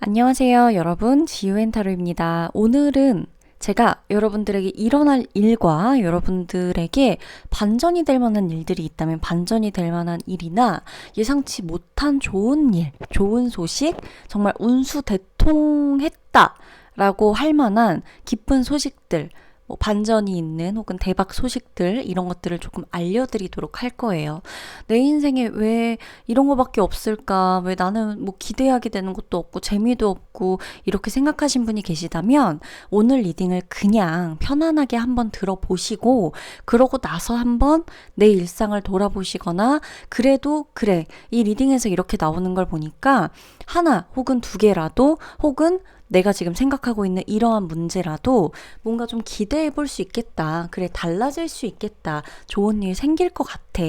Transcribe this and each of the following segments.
안녕하세요, 여러분. 지유앤타로입니다. 오늘은 제가 여러분들에게 일어날 일과 여러분들에게 반전이 될 만한 일들이 있다면 반전이 될 만한 일이나 예상치 못한 좋은 일, 좋은 소식, 정말 운수대통했다 라고 할 만한 기쁜 소식들, 뭐 반전이 있는 혹은 대박 소식들 이런 것들을 조금 알려드리도록 할 거예요. 내 인생에 왜 이런 거밖에 없을까? 왜 나는 뭐 기대하게 되는 것도 없고 재미도 없고 이렇게 생각하신 분이 계시다면 오늘 리딩을 그냥 편안하게 한번 들어보시고 그러고 나서 한번 내 일상을 돌아보시거나 그래도 그래 이 리딩에서 이렇게 나오는 걸 보니까 하나 혹은 두 개라도 혹은 내가 지금 생각하고 있는 이러한 문제라도 뭔가 좀 기대해 볼 수 있겠다. 그래, 달라질 수 있겠다. 좋은 일 생길 것 같아.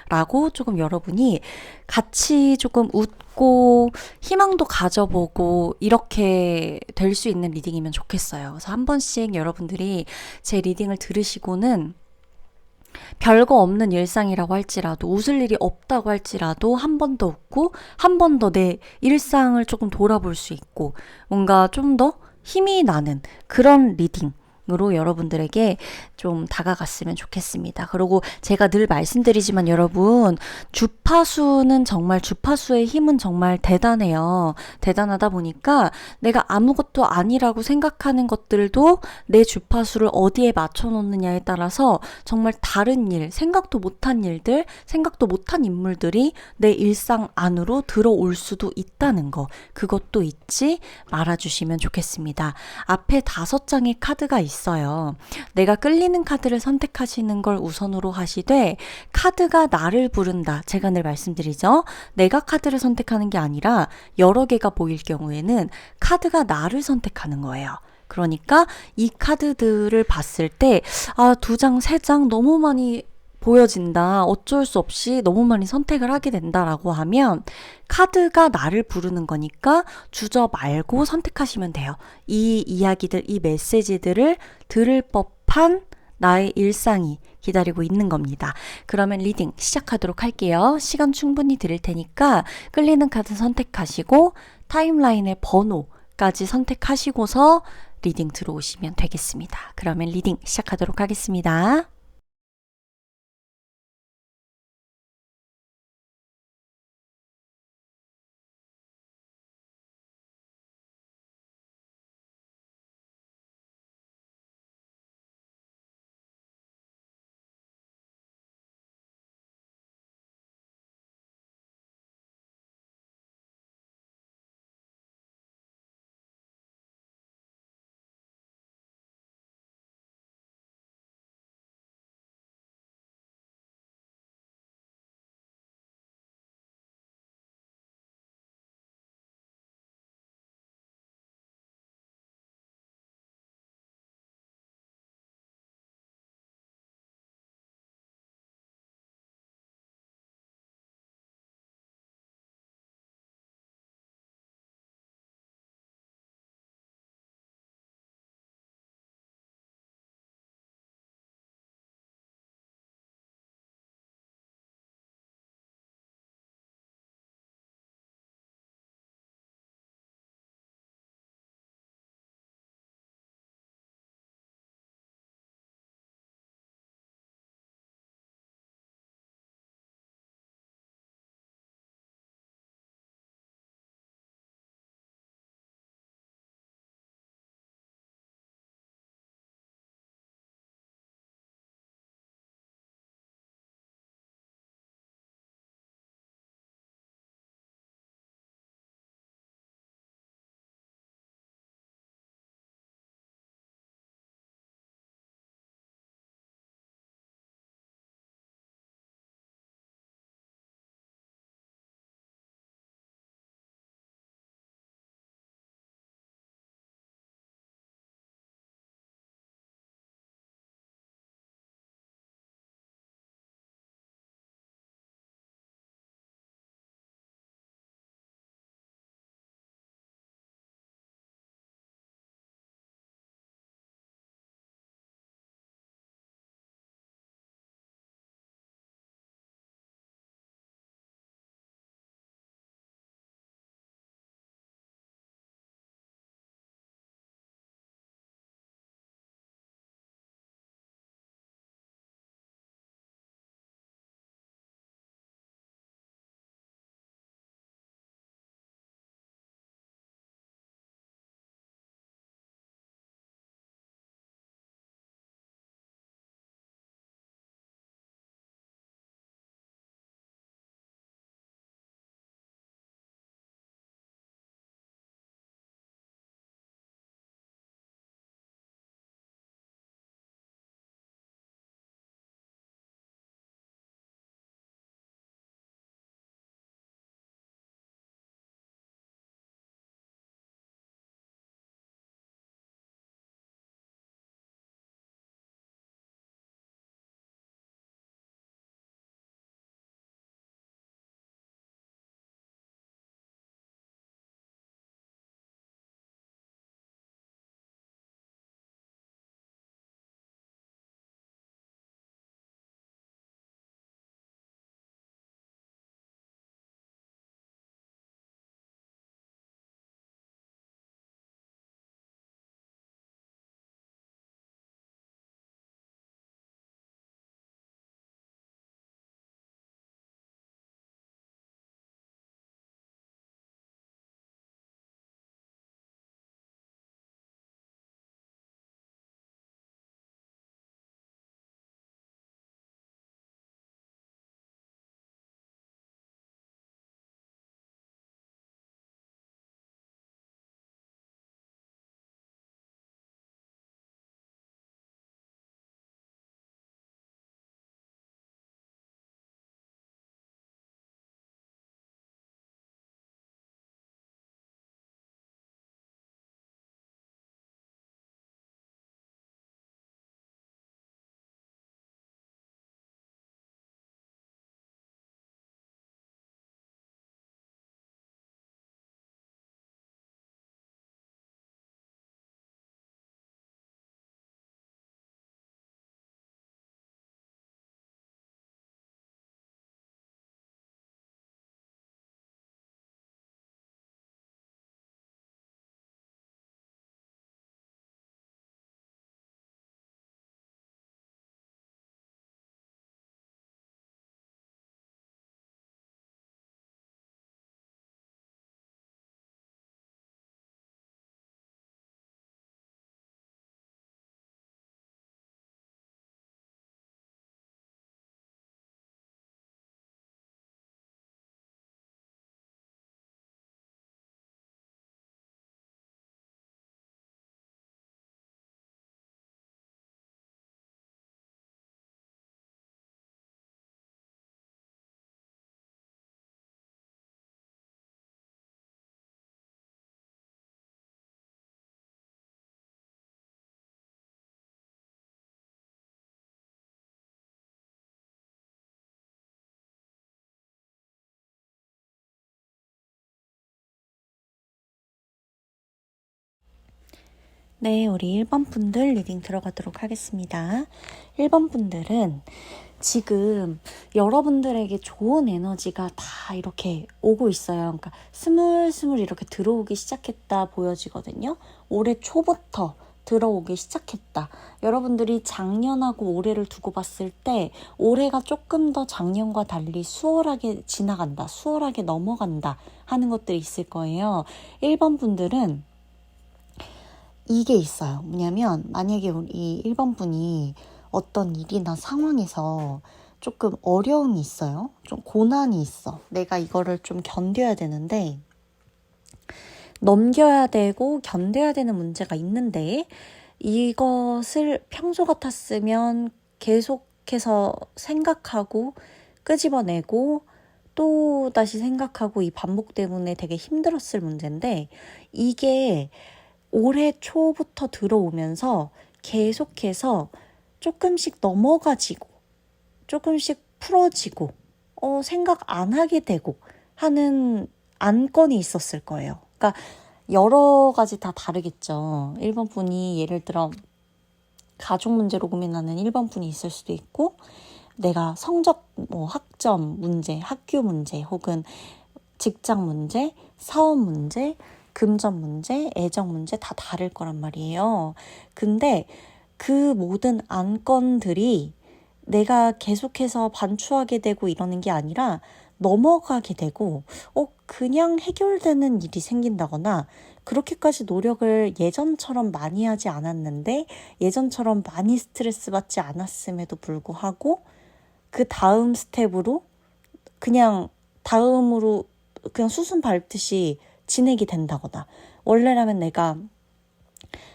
라고 조금 여러분이 같이 조금 웃고 희망도 가져보고 이렇게 될 수 있는 리딩이면 좋겠어요. 그래서 한 번씩 여러분들이 제 리딩을 들으시고는 별거 없는 일상이라고 할지라도 웃을 일이 없다고 할지라도 한 번 더 웃고 한 번 더 내 일상을 조금 돌아볼 수 있고 뭔가 좀 더 힘이 나는 그런 리딩으로 여러분들에게 좀 다가갔으면 좋겠습니다. 그리고 제가 늘 말씀드리지만 여러분 주파수는 정말 주파수의 힘은 정말 대단해요. 대단하다 보니까 내가 아무것도 아니라고 생각하는 것들도 내 주파수를 어디에 맞춰놓느냐에 따라서 정말 다른 일, 생각도 못한 일들, 생각도 못한 인물들이 내 일상 안으로 들어올 수도 있다는 거. 그것도 잊지 말아주시면 좋겠습니다. 앞에 5장의 카드가 있어요. 내가 끌리는 카드를 선택하시는 걸 우선으로 하시되 카드가 나를 부른다. 제가 늘 말씀드리죠. 내가 카드를 선택하는 게 아니라 여러 개가 보일 경우에는 카드가 나를 선택하는 거예요. 그러니까 이 카드들을 봤을 때, 아, 2장, 3장 너무 많이 보여진다. 어쩔 수 없이 너무 많이 선택을 하게 된다라고 하면 카드가 나를 부르는 거니까 주저 말고 선택하시면 돼요. 이 이야기들, 이 메시지들을 들을 법한 나의 일상이 기다리고 있는 겁니다. 그러면 리딩 시작하도록 할게요. 시간 충분히 드릴 테니까 끌리는 카드 선택하시고 타임라인의 번호까지 선택하시고서 리딩 들어오시면 되겠습니다. 그러면 리딩 시작하도록 하겠습니다. 네, 우리 1번 분들 리딩 들어가도록 하겠습니다. 1번 분들은 지금 여러분들에게 좋은 에너지가 다 이렇게 오고 있어요. 그러니까 스물스물 이렇게 들어오기 시작했다 보여지거든요. 올해 초부터 들어오기 시작했다. 여러분들이 작년하고 올해를 두고 봤을 때 올해가 조금 더 작년과 달리 수월하게 지나간다, 수월하게 넘어간다 하는 것들이 있을 거예요. 1번 분들은 이게 있어요. 뭐냐면 만약에 우리 1번 분이 어떤 일이나 상황에서 조금 어려움이 있어요. 좀 고난이 있어. 내가 이거를 좀 견뎌야 되는데 넘겨야 되고 견뎌야 되는 문제가 있는데 이것을 평소 같았으면 계속해서 생각하고 끄집어내고 또 다시 생각하고 이 반복 때문에 되게 힘들었을 문제인데 이게 올해 초부터 들어오면서 계속해서 조금씩 넘어가지고 조금씩 풀어지고 생각 안 하게 되고 하는 안건이 있었을 거예요. 그러니까 여러 가지 다 다르겠죠. 1번 분이 예를 들어 가족 문제로 고민하는 1번 분이 있을 수도 있고 내가 성적, 학점 문제, 학교 문제 혹은 직장 문제, 사업 문제, 금전 문제, 애정 문제 다 다를 거란 말이에요. 근데 그 모든 안건들이 내가 계속해서 반추하게 되고 이러는 게 아니라 넘어가게 되고 그냥 해결되는 일이 생긴다거나 그렇게까지 노력을 예전처럼 많이 하지 않았는데 예전처럼 많이 스트레스 받지 않았음에도 불구하고 그 다음 스텝으로 그냥 다음으로 그냥 수순 밟듯이 진행이 된다거나 원래라면 내가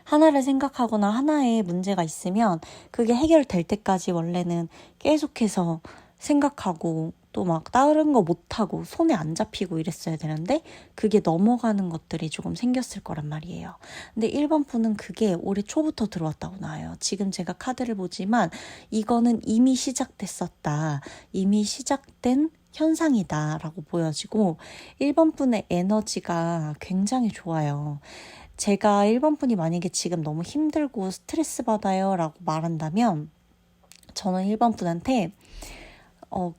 하나를 생각하거나 하나에 문제가 있으면 그게 해결될 때까지 원래는 계속해서 생각하고 또 막 다른 거 못하고 손에 안 잡히고 이랬어야 되는데 그게 넘어가는 것들이 조금 생겼을 거란 말이에요. 근데 1번 분은 그게 올해 초부터 들어왔다고 나와요. 지금 제가 카드를 보지만 이거는 이미 시작됐었다. 이미 시작된 현상이다 라고 보여지고 1번 분의 에너지가 굉장히 좋아요. 제가 1번 분이 만약에 지금 너무 힘들고 스트레스 받아요 라고 말한다면 저는 1번 분한테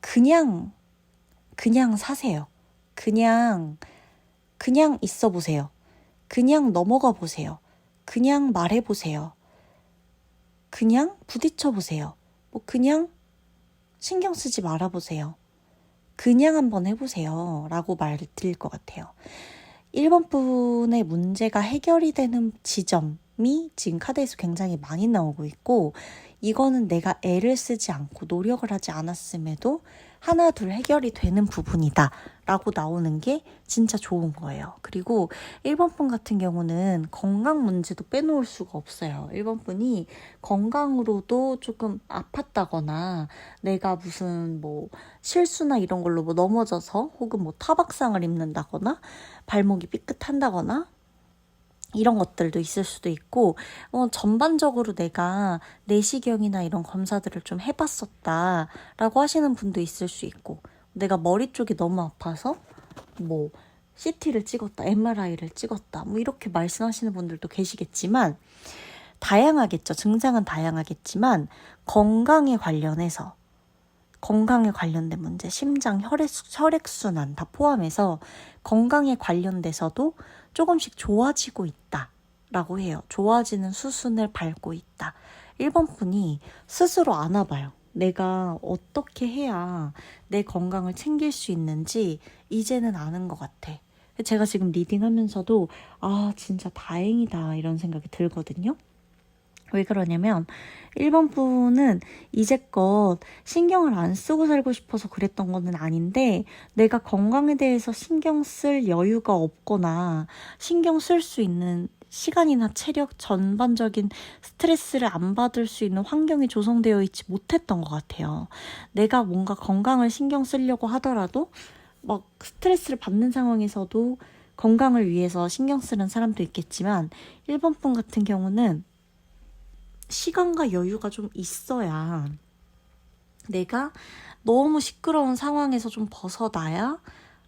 그냥 사세요. 그냥 있어 보세요. 그냥 넘어가 보세요. 그냥 말해 보세요. 그냥 부딪혀 보세요. 그냥 신경 쓰지 말아 보세요. 그냥 한번 해보세요. 라고 말드릴 것 같아요. 1번 분의 문제가 해결이 되는 지점이 지금 카드에서 굉장히 많이 나오고 있고 이거는 내가 애를 쓰지 않고 노력을 하지 않았음에도 하나 둘 해결이 되는 부분이다 라고 나오는 게 진짜 좋은 거예요. 그리고 1번 분 같은 경우는 건강 문제도 빼놓을 수가 없어요. 1번 분이 건강으로도 조금 아팠다거나 내가 무슨 실수나 이런 걸로 넘어져서 혹은 타박상을 입는다거나 발목이 삐끗한다거나 이런 것들도 있을 수도 있고 전반적으로 내가 내시경이나 이런 검사들을 좀 해봤었다 라고 하시는 분도 있을 수 있고 내가 머리 쪽이 너무 아파서 CT를 찍었다, MRI를 찍었다 이렇게 말씀하시는 분들도 계시겠지만 다양하겠죠. 증상은 다양하겠지만 건강에 관련된 문제, 심장, 혈액순환 다 포함해서 건강에 관련돼서도 조금씩 좋아지고 있다라고 해요. 좋아지는 수순을 밟고 있다. 1번 분이 스스로 아나봐요. 내가 어떻게 해야 내 건강을 챙길 수 있는지 이제는 아는 것 같아. 제가 지금 리딩하면서도 진짜 다행이다 이런 생각이 들거든요. 왜 그러냐면 1번 분은 이제껏 신경을 안 쓰고 살고 싶어서 그랬던 거는 아닌데 내가 건강에 대해서 신경 쓸 여유가 없거나 신경 쓸 수 있는 시간이나 체력 전반적인 스트레스를 안 받을 수 있는 환경이 조성되어 있지 못했던 것 같아요. 내가 뭔가 건강을 신경 쓰려고 하더라도 스트레스를 받는 상황에서도 건강을 위해서 신경 쓰는 사람도 있겠지만 1번 분 같은 경우는 시간과 여유가 좀 있어야 내가 너무 시끄러운 상황에서 좀 벗어나야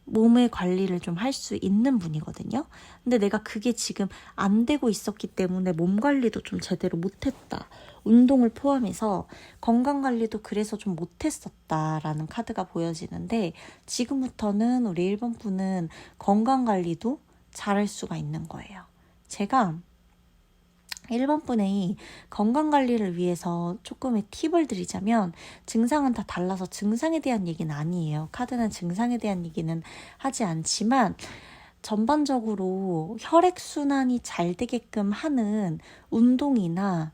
몸의 관리를 좀 할 수 있는 분이거든요. 근데 내가 그게 지금 안 되고 있었기 때문에 몸 관리도 좀 제대로 못했다. 운동을 포함해서 건강 관리도 그래서 좀 못했었다라는 카드가 보여지는데, 지금부터는 우리 1번 분은 건강 관리도 잘할 수가 있는 거예요. 제가 1번 분의 건강 관리를 위해서 조금의 팁을 드리자면, 증상은 다 달라서 증상에 대한 얘기는 아니에요. 카드는 증상에 대한 얘기는 하지 않지만 전반적으로 혈액순환이 잘 되게끔 하는 운동이나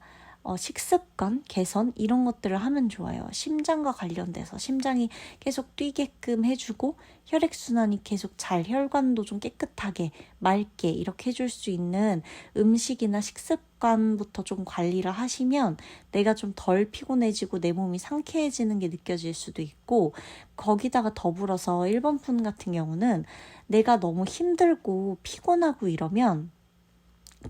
식습관 개선 이런 것들을 하면 좋아요. 심장과 관련돼서 심장이 계속 뛰게끔 해주고 혈액순환이 계속 잘, 혈관도 좀 깨끗하게 맑게 이렇게 해줄 수 있는 음식이나 식습관부터 좀 관리를 하시면 내가 좀 덜 피곤해지고 내 몸이 상쾌해지는 게 느껴질 수도 있고, 거기다가 더불어서 1번 분 같은 경우는 내가 너무 힘들고 피곤하고 이러면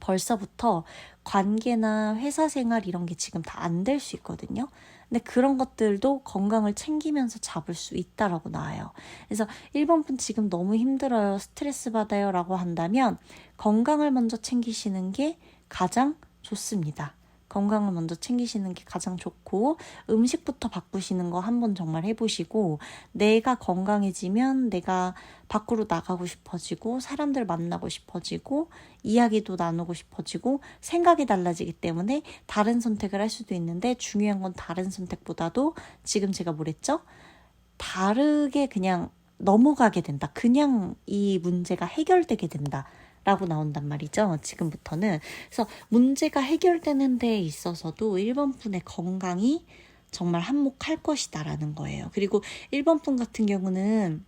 벌써부터 관계나 회사 생활 이런 게 지금 다 안 될 수 있거든요. 근데 그런 것들도 건강을 챙기면서 잡을 수 있다라고 나와요. 그래서 1번 분 지금 너무 힘들어요, 스트레스 받아요 라고 한다면 건강을 먼저 챙기시는 게 가장 좋습니다. 건강을 먼저 챙기시는 게 가장 좋고, 음식부터 바꾸시는 거 한번 정말 해보시고, 내가 건강해지면 내가 밖으로 나가고 싶어지고 사람들 만나고 싶어지고 이야기도 나누고 싶어지고 생각이 달라지기 때문에 다른 선택을 할 수도 있는데, 중요한 건 다른 선택보다도 지금 제가 뭐랬죠? 다르게 그냥 넘어가게 된다. 그냥 이 문제가 해결되게 된다. 라고 나온단 말이죠. 지금부터는. 그래서 문제가 해결되는 데에 있어서도 1번 분의 건강이 정말 한몫할 것이다라는 거예요. 그리고 1번 분 같은 경우는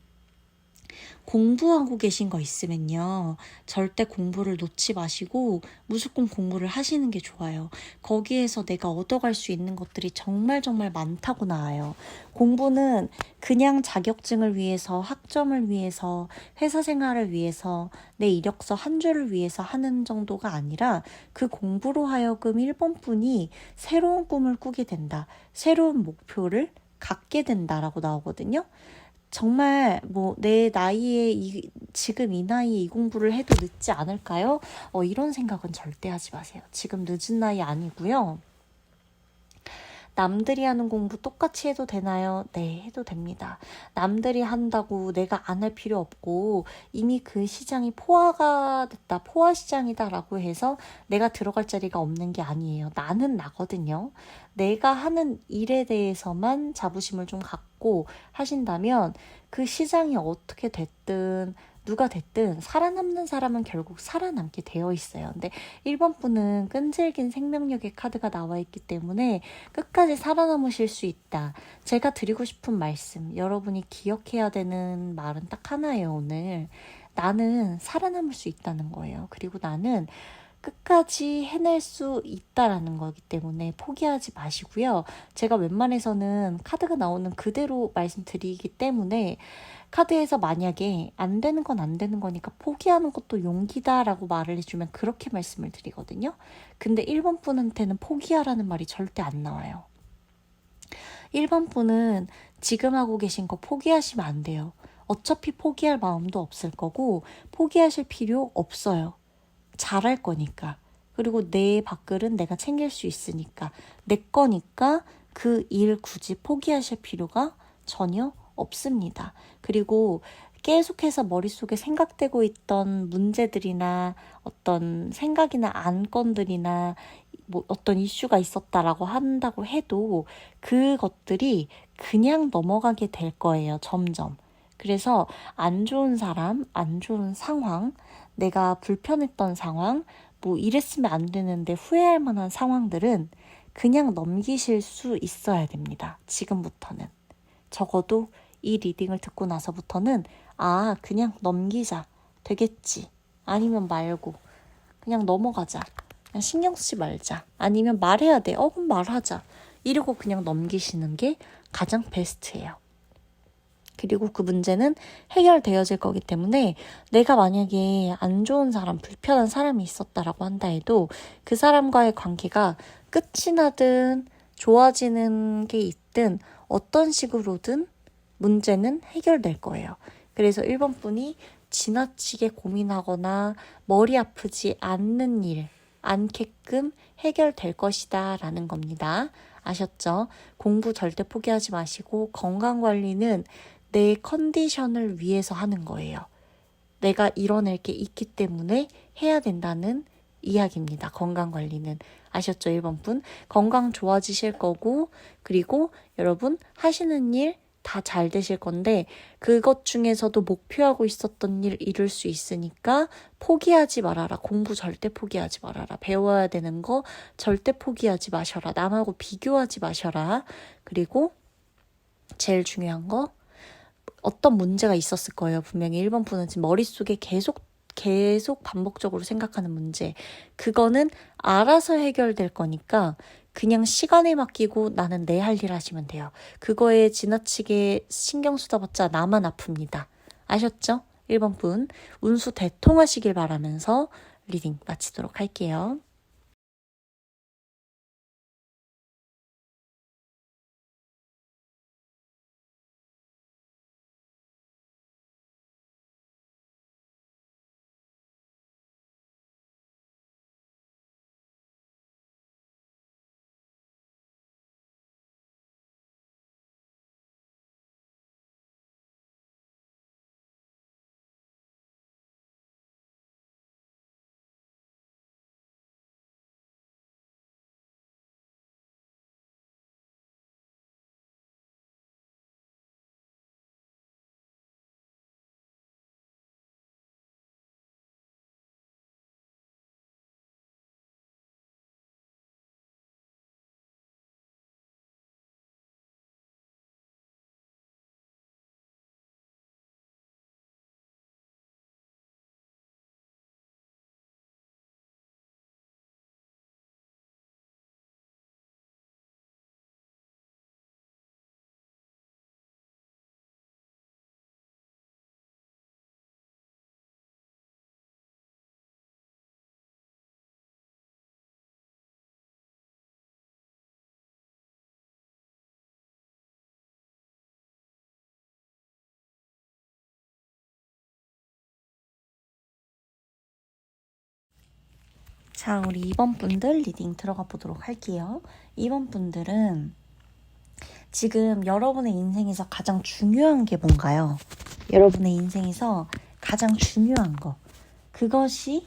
공부하고 계신 거 있으면요, 절대 공부를 놓지 마시고 무조건 공부를 하시는 게 좋아요. 거기에서 내가 얻어갈 수 있는 것들이 정말 정말 많다고 나와요. 공부는 그냥 자격증을 위해서, 학점을 위해서, 회사 생활을 위해서, 내 이력서 한 줄을 위해서 하는 정도가 아니라, 그 공부로 하여금 1번 분이 새로운 꿈을 꾸게 된다, 새로운 목표를 갖게 된다라고 나오거든요. 정말 내 나이에 지금 이 나이에 이 공부를 해도 늦지 않을까요? 이런 생각은 절대 하지 마세요. 지금 늦은 나이 아니고요. 남들이 하는 공부 똑같이 해도 되나요? 네, 해도 됩니다. 남들이 한다고 내가 안 할 필요 없고, 이미 그 시장이 포화가 됐다, 포화 시장이다라고 해서 내가 들어갈 자리가 없는 게 아니에요. 나는 나거든요. 내가 하는 일에 대해서만 자부심을 좀 갖고 하신다면 그 시장이 어떻게 됐든 누가 됐든 살아남는 사람은 결국 살아남게 되어 있어요. 근데 1번 분은 끈질긴 생명력의 카드가 나와 있기 때문에 끝까지 살아남으실 수 있다. 제가 드리고 싶은 말씀, 여러분이 기억해야 되는 말은 딱 하나예요, 오늘. 나는 살아남을 수 있다는 거예요. 그리고 나는 끝까지 해낼 수 있다라는 거기 때문에 포기하지 마시고요. 제가 웬만해서는 카드가 나오는 그대로 말씀드리기 때문에, 카드에서 만약에 안 되는 건 안 되는 거니까 포기하는 것도 용기다라고 말을 해주면 그렇게 말씀을 드리거든요. 근데 1번 분한테는 포기하라는 말이 절대 안 나와요. 1번 분은 지금 하고 계신 거 포기하시면 안 돼요. 어차피 포기할 마음도 없을 거고 포기하실 필요 없어요. 잘할 거니까. 그리고 내 밥글은 내가 챙길 수 있으니까, 내 거니까 그 일 굳이 포기하실 필요가 전혀 없습니다. 그리고 계속해서 머릿속에 생각되고 있던 문제들이나 어떤 생각이나 안건들이나 어떤 이슈가 있었다라고 한다고 해도 그것들이 그냥 넘어가게 될 거예요, 점점. 그래서 안 좋은 사람, 안 좋은 상황, 내가 불편했던 상황, 이랬으면 안 되는데 후회할 만한 상황들은 그냥 넘기실 수 있어야 됩니다. 지금부터는. 적어도 이 리딩을 듣고 나서부터는 그냥 넘기자, 되겠지, 아니면 말고 그냥 넘어가자, 그냥 신경 쓰지 말자, 아니면 말해야 돼, 그럼 말하자, 이러고 그냥 넘기시는 게 가장 베스트예요. 그리고 그 문제는 해결되어질 거기 때문에, 내가 만약에 안 좋은 사람, 불편한 사람이 있었다라고 한다 해도 그 사람과의 관계가 끝이 나든 좋아지는 게 있든 어떤 식으로든 문제는 해결될 거예요. 그래서 1번 분이 지나치게 고민하거나 머리 아프지 않는 일, 않게끔 해결될 것이다 라는 겁니다. 아셨죠? 공부 절대 포기하지 마시고 건강관리는 내 컨디션을 위해서 하는 거예요. 내가 이뤄낼 게 있기 때문에 해야 된다는 이야기입니다. 건강관리는. 아셨죠? 1번 분. 건강 좋아지실 거고, 그리고 여러분 하시는 일 다 잘 되실 건데, 그것 중에서도 목표하고 있었던 일 이룰 수 있으니까 포기하지 말아라. 공부 절대 포기하지 말아라. 배워야 되는 거 절대 포기하지 마셔라. 남하고 비교하지 마셔라. 그리고 제일 중요한 거, 어떤 문제가 있었을 거예요. 분명히 1번 분은 지금 머릿속에 계속 반복적으로 생각하는 문제. 그거는 알아서 해결될 거니까 그냥 시간에 맡기고 나는 내 할 일 하시면 돼요. 그거에 지나치게 신경 쏟아봤자 나만 아픕니다. 아셨죠? 1번 분 운수 대통하시길 바라면서 리딩 마치도록 할게요. 자, 우리 2번 분들 리딩 들어가 보도록 할게요. 2번 분들은 지금 여러분의 인생에서 가장 중요한 게 뭔가요? 여러분의 인생에서 가장 중요한 거. 그것이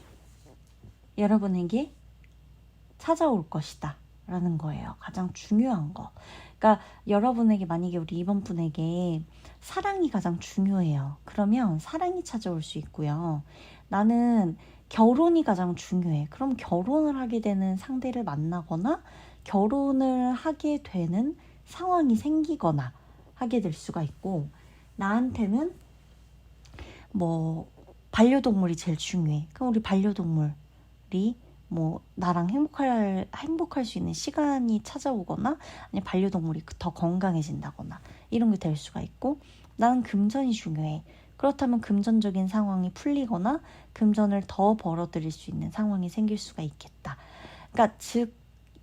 여러분에게 찾아올 것이다 라는 거예요. 가장 중요한 거. 그러니까 여러분에게 만약에 우리 2번 분에게 사랑이 가장 중요해요. 그러면 사랑이 찾아올 수 있고요. 나는 결혼이 가장 중요해. 그럼 결혼을 하게 되는 상대를 만나거나 결혼을 하게 되는 상황이 생기거나 하게 될 수가 있고, 나한테는 뭐 반려동물이 제일 중요해. 그럼 우리 반려동물이 뭐 나랑 행복할 수 있는 시간이 찾아오거나 아니면 반려동물이 더 건강해진다거나 이런 게 될 수가 있고, 나는 금전이 중요해. 그렇다면 금전적인 상황이 풀리거나 금전을 더 벌어들일 수 있는 상황이 생길 수가 있겠다. 그러니까 즉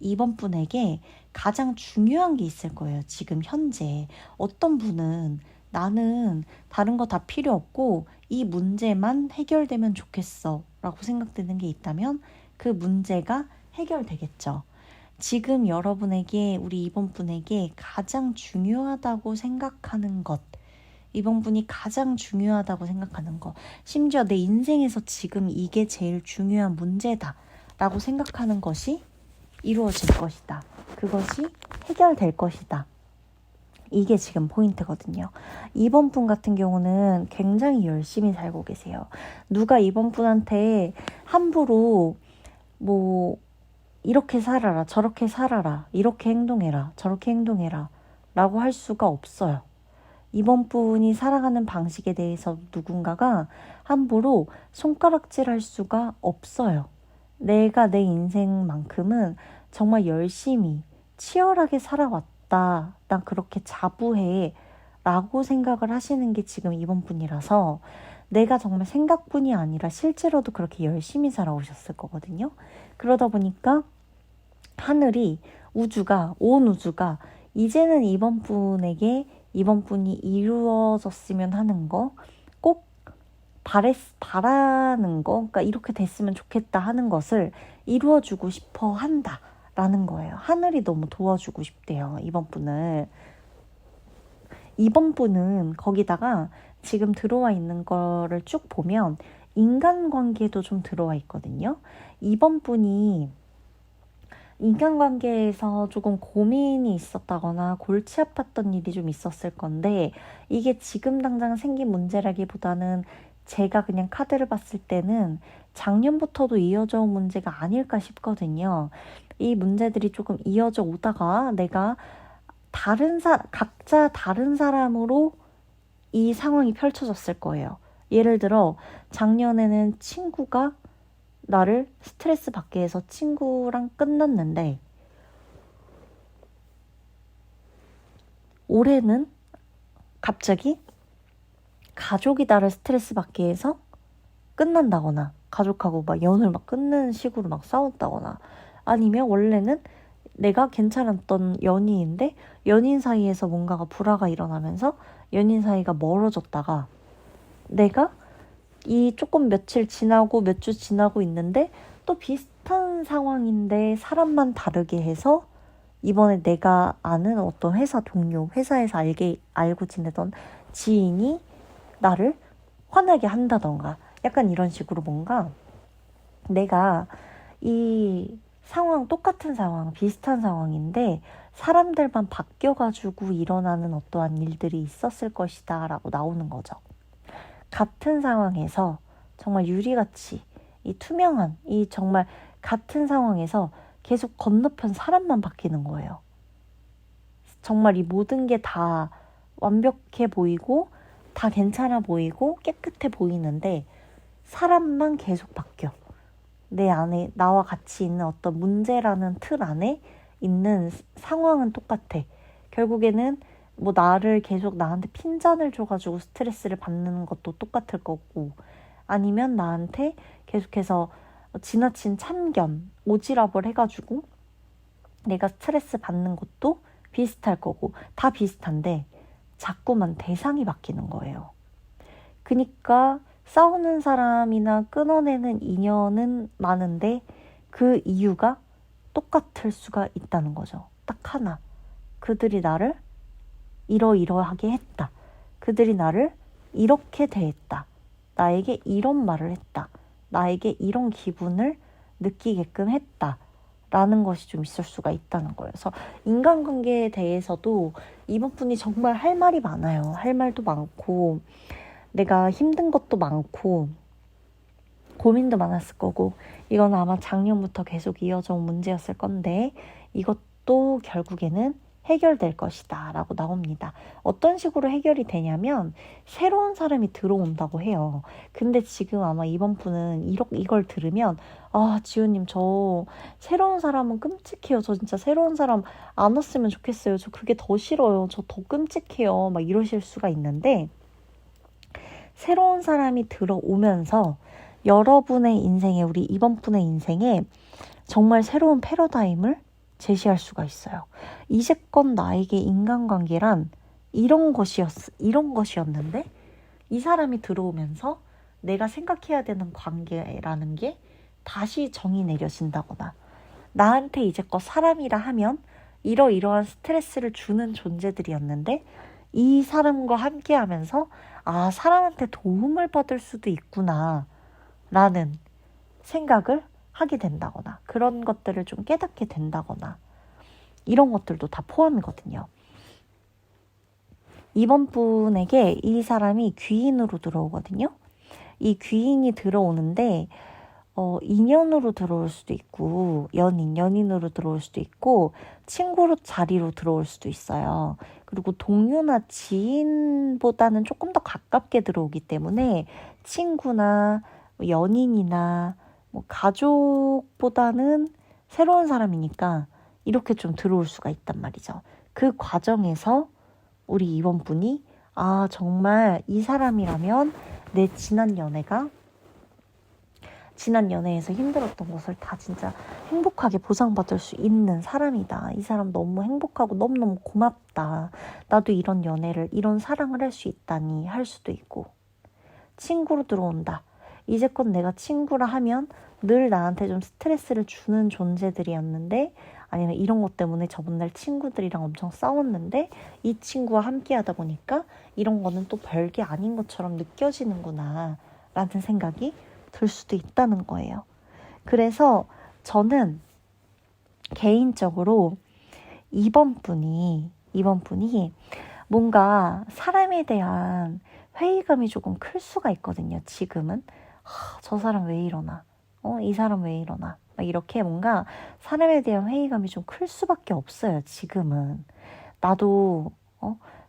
2번 분에게 가장 중요한 게 있을 거예요. 지금 현재 어떤 분은 나는 다른 거 다 필요 없고 이 문제만 해결되면 좋겠어 라고 생각되는 게 있다면 그 문제가 해결되겠죠. 지금 여러분에게, 우리 2번 분에게 가장 중요하다고 생각하는 것, 2번 분이 가장 중요하다고 생각하는 것, 심지어 내 인생에서 지금 이게 제일 중요한 문제다 라고 생각하는 것이 이루어질 것이다. 그것이 해결될 것이다. 이게 지금 포인트거든요. 2번 분 같은 경우는 굉장히 열심히 살고 계세요. 누가 2번 분한테 함부로 뭐 이렇게 살아라, 저렇게 살아라, 이렇게 행동해라, 저렇게 행동해라 라고 할 수가 없어요. 2번 분이 살아가는 방식에 대해서 누군가가 함부로 손가락질할 수가 없어요. 내가 내 인생만큼은 정말 열심히 치열하게 살아왔다, 난 그렇게 자부해 라고 생각을 하시는 게 지금 2번 분이라서 내가 정말 생각뿐이 아니라 실제로도 그렇게 열심히 살아오셨을 거거든요. 그러다 보니까 하늘이, 온 우주가 이제는 2번 분에게 2번 분이 이루어졌으면 하는 거, 바라는 거, 그러니까 이렇게 됐으면 좋겠다 하는 것을 이루어주고 싶어 한다라는 거예요. 하늘이 너무 도와주고 싶대요, 이번 분을. 이번 분은 거기다가 지금 들어와 있는 거를 쭉 보면 인간관계도 좀 들어와 있거든요. 이번 분이 인간관계에서 조금 고민이 있었다거나 골치 아팠던 일이 좀 있었을 건데, 이게 지금 당장 생긴 문제라기보다는 제가 그냥 카드를 봤을 때는 작년부터도 이어져 온 문제가 아닐까 싶거든요. 이 문제들이 조금 이어져 오다가 내가 각자 다른 사람으로 이 상황이 펼쳐졌을 거예요. 예를 들어 작년에는 친구가 나를 스트레스 받게 해서 친구랑 끝났는데, 올해는 갑자기 가족이 나를 스트레스 받게 해서 끝난다거나, 가족하고 막 연을 막 끊는 식으로 막 싸웠다거나, 아니면 원래는 내가 괜찮았던 연인인데 연인 사이에서 뭔가가 불화가 일어나면서 연인 사이가 멀어졌다가, 내가 이 조금 며칠 지나고 몇 주 지나고 있는데 또 비슷한 상황인데 사람만 다르게 해서 이번에 내가 아는 어떤 회사 동료, 회사에서 알고 지내던 지인이 나를 화나게 한다던가, 약간 이런 식으로 뭔가 내가 이 상황, 똑같은 상황, 비슷한 상황인데 사람들만 바뀌어가지고 일어나는 어떠한 일들이 있었을 것이다 라고 나오는 거죠. 같은 상황에서 정말 유리같이 이 투명한, 이 정말 같은 상황에서 계속 건너편 사람만 바뀌는 거예요. 정말 이 모든 게 다 완벽해 보이고 다 괜찮아 보이고 깨끗해 보이는데 사람만 계속 바뀌어. 내 안에 나와 같이 있는 어떤 문제라는 틀 안에 있는 상황은 똑같아. 결국에는 뭐 나를 계속 나한테 핀잔을 줘가지고 스트레스를 받는 것도 똑같을 거고, 아니면 나한테 계속해서 지나친 참견, 오지랖을 해가지고 내가 스트레스 받는 것도 비슷할 거고, 다 비슷한데 자꾸만 대상이 바뀌는 거예요. 그러니까 싸우는 사람이나 끊어내는 인연은 많은데 그 이유가 똑같을 수가 있다는 거죠. 딱 하나. 그들이 나를 이러이러하게 했다. 그들이 나를 이렇게 대했다. 나에게 이런 말을 했다. 나에게 이런 기분을 느끼게끔 했다. 라는 것이 좀 있을 수가 있다는 거예요. 그래서 인간관계에 대해서도 이번 분이 정말 할 말이 많아요. 할 말도 많고, 내가 힘든 것도 많고, 고민도 많았을 거고, 이건 아마 작년부터 계속 이어져 온 문제였을 건데, 이것도 결국에는 해결될 것이다 라고 나옵니다. 어떤 식으로 해결이 되냐면 새로운 사람이 들어온다고 해요. 근데 지금 아마 이번 분은 이걸 들으면, 아, 지우님, 저 새로운 사람은 끔찍해요. 저 진짜 새로운 사람 안 왔으면 좋겠어요. 저 그게 더 싫어요. 저 더 끔찍해요. 막 이러실 수가 있는데, 새로운 사람이 들어오면서 여러분의 인생에, 우리 이번 분의 인생에 정말 새로운 패러다임을 제시할 수가 있어요. 이제껏 나에게 인간관계란 이런 것이었는데 이 사람이 들어오면서 내가 생각해야 되는 관계라는 게 다시 정이 내려진다거나, 나한테 이제껏 사람이라 하면 이러이러한 스트레스를 주는 존재들이었는데 이 사람과 함께 하면서 아, 사람한테 도움을 받을 수도 있구나 라는 생각을 하게 된다거나, 그런 것들을 좀 깨닫게 된다거나, 이런 것들도 다 포함이거든요. 이번 분에게 이 사람이 귀인으로 들어오거든요. 이 귀인이 들어오는데 인연으로 들어올 수도 있고, 연인으로 들어올 수도 있고, 친구로 자리로 들어올 수도 있어요. 그리고 동료나 지인보다는 조금 더 가깝게 들어오기 때문에 친구나 연인이나 뭐 가족보다는 새로운 사람이니까 이렇게 좀 들어올 수가 있단 말이죠. 그 과정에서 우리 이번 분이 아, 정말 이 사람이라면 내 지난 연애에서 힘들었던 것을 다 진짜 행복하게 보상받을 수 있는 사람이다. 이 사람 너무 행복하고 너무너무 고맙다. 나도 이런 연애를, 이런 사랑을 할 수 있다니 할 수도 있고, 친구로 들어온다. 이제껏 내가 친구라 하면 늘 나한테 좀 스트레스를 주는 존재들이었는데, 아니면 이런 것 때문에 저번 날 친구들이랑 엄청 싸웠는데 이 친구와 함께 하다 보니까 이런 거는 또 별게 아닌 것처럼 느껴지는구나 라는 생각이 들 수도 있다는 거예요. 그래서 저는 개인적으로 이번 분이 뭔가 사람에 대한 회의감이 조금 클 수가 있거든요. 지금은 저 사람 왜 이러나, 이 사람 왜 이러나, 막 이렇게 뭔가 사람에 대한 회의감이 좀 클 수밖에 없어요. 지금은 나도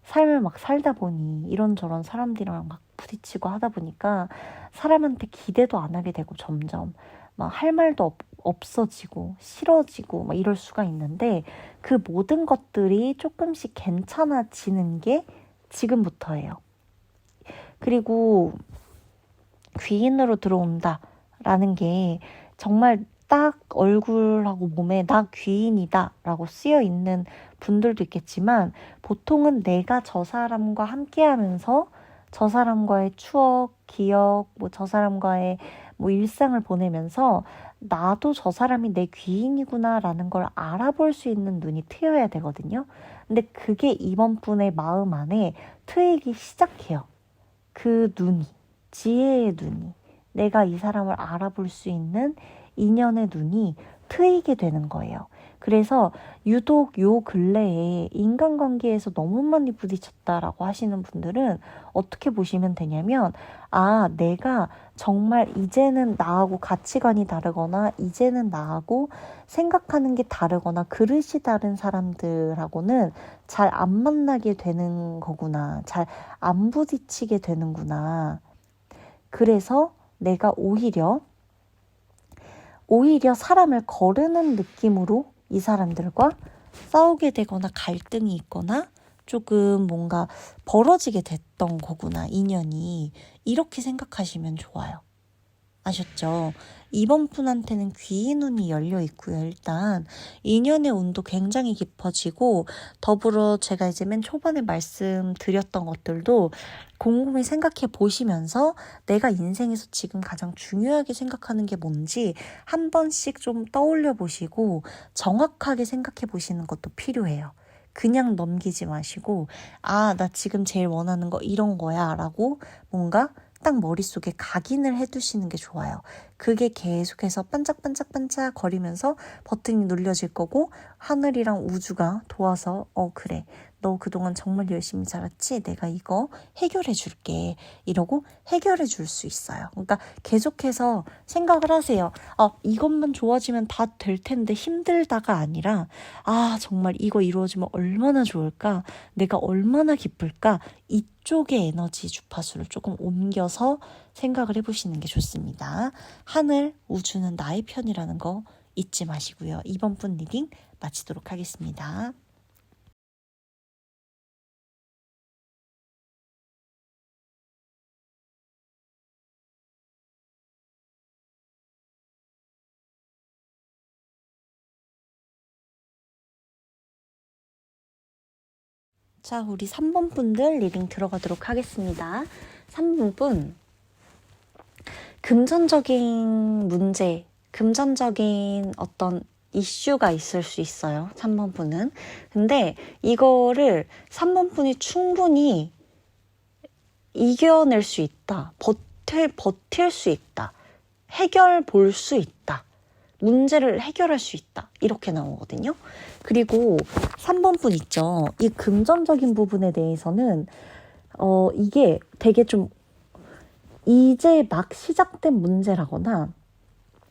삶을 막 살다 보니 이런저런 사람들이랑 막 부딪히고 하다 보니까 사람한테 기대도 안 하게 되고 점점 막 할 말도 없어지고 싫어지고 막 이럴 수가 있는데, 그 모든 것들이 조금씩 괜찮아지는 게 지금부터예요. 그리고 귀인으로 들어온다라는 게 정말 딱 얼굴하고 몸에 나 귀인이다 라고 쓰여 있는 분들도 있겠지만, 보통은 내가 저 사람과 함께 하면서 저 사람과의 추억, 기억, 저 사람과의 일상을 보내면서 나도 저 사람이 내 귀인이구나 라는 걸 알아볼 수 있는 눈이 트여야 되거든요. 근데 그게 이번 분의 마음 안에 트이기 시작해요. 그 눈이, 지혜의 눈이, 내가 이 사람을 알아볼 수 있는 인연의 눈이 트이게 되는 거예요. 그래서 유독 요 근래에 인간관계에서 너무 많이 부딪혔다라고 하시는 분들은 어떻게 보시면 되냐면, 내가 정말 이제는 나하고 가치관이 다르거나 이제는 나하고 생각하는 게 다르거나 그릇이 다른 사람들하고는 잘 안 만나게 되는 거구나, 잘 안 부딪히게 되는구나. 그래서 내가 오히려 사람을 거르는 느낌으로 이 사람들과 싸우게 되거나 갈등이 있거나 조금 뭔가 벌어지게 됐던 거구나, 인연이. 이렇게 생각하시면 좋아요. 아셨죠? 이번 분한테는 귀의 눈이 열려 있고요. 일단 인연의 운도 굉장히 깊어지고, 더불어 제가 이제 맨 초반에 말씀드렸던 것들도 곰곰이 생각해 보시면서 내가 인생에서 지금 가장 중요하게 생각하는 게 뭔지 한 번씩 좀 떠올려 보시고 정확하게 생각해 보시는 것도 필요해요. 그냥 넘기지 마시고 나 지금 제일 원하는 거 이런 거야 라고 뭔가 딱 머릿속에 각인을 해두시는 게 좋아요. 그게 계속해서 반짝반짝반짝 거리면서 버튼이 눌려질 거고, 하늘이랑 우주가 도와서 그래, 너 그동안 정말 열심히 살았지? 내가 이거 해결해 줄게 이러고 해결해 줄 수 있어요. 그러니까 계속해서 생각을 하세요. 이것만 좋아지면 다 될 텐데 힘들다가 아니라 정말 이거 이루어지면 얼마나 좋을까? 내가 얼마나 기쁠까? 이쪽의 에너지 주파수를 조금 옮겨서 생각을 해보시는 게 좋습니다. 하늘, 우주는 나의 편이라는 거 잊지 마시고요. 이번 분 리딩 마치도록 하겠습니다. 자, 우리 3번 분들 리딩 들어가도록 하겠습니다. 3번 분, 금전적인 문제, 금전적인 어떤 이슈가 있을 수 있어요. 3번 분은. 근데 이거를 3번 분이 충분히 이겨낼 수 있다. 버틸 수 있다. 해결 볼 수 있다. 문제를 해결할 수 있다. 이렇게 나오거든요. 그리고 3번 분 있죠. 이 금전적인 부분에 대해서는 이게 되게 좀 이제 막 시작된 문제라거나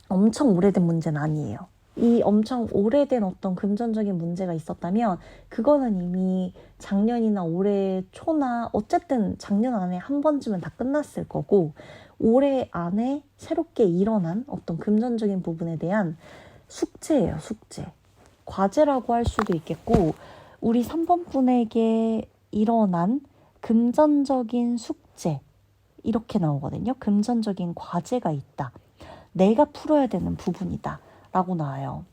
엄청 오래된 문제는 아니에요. 이 엄청 오래된 어떤 금전적인 문제가 있었다면 그거는 이미 작년이나 올해 초나 어쨌든 작년 안에 한 번쯤은 다 끝났을 거고, 올해 안에 새롭게 일어난 어떤 금전적인 부분에 대한 숙제예요. 숙제. 과제라고 할 수도 있겠고, 우리 3번 분에게 일어난 금전적인 숙제, 이렇게 나오거든요. 금전적인 과제가 있다. 내가 풀어야 되는 부분이다 라고 나와요.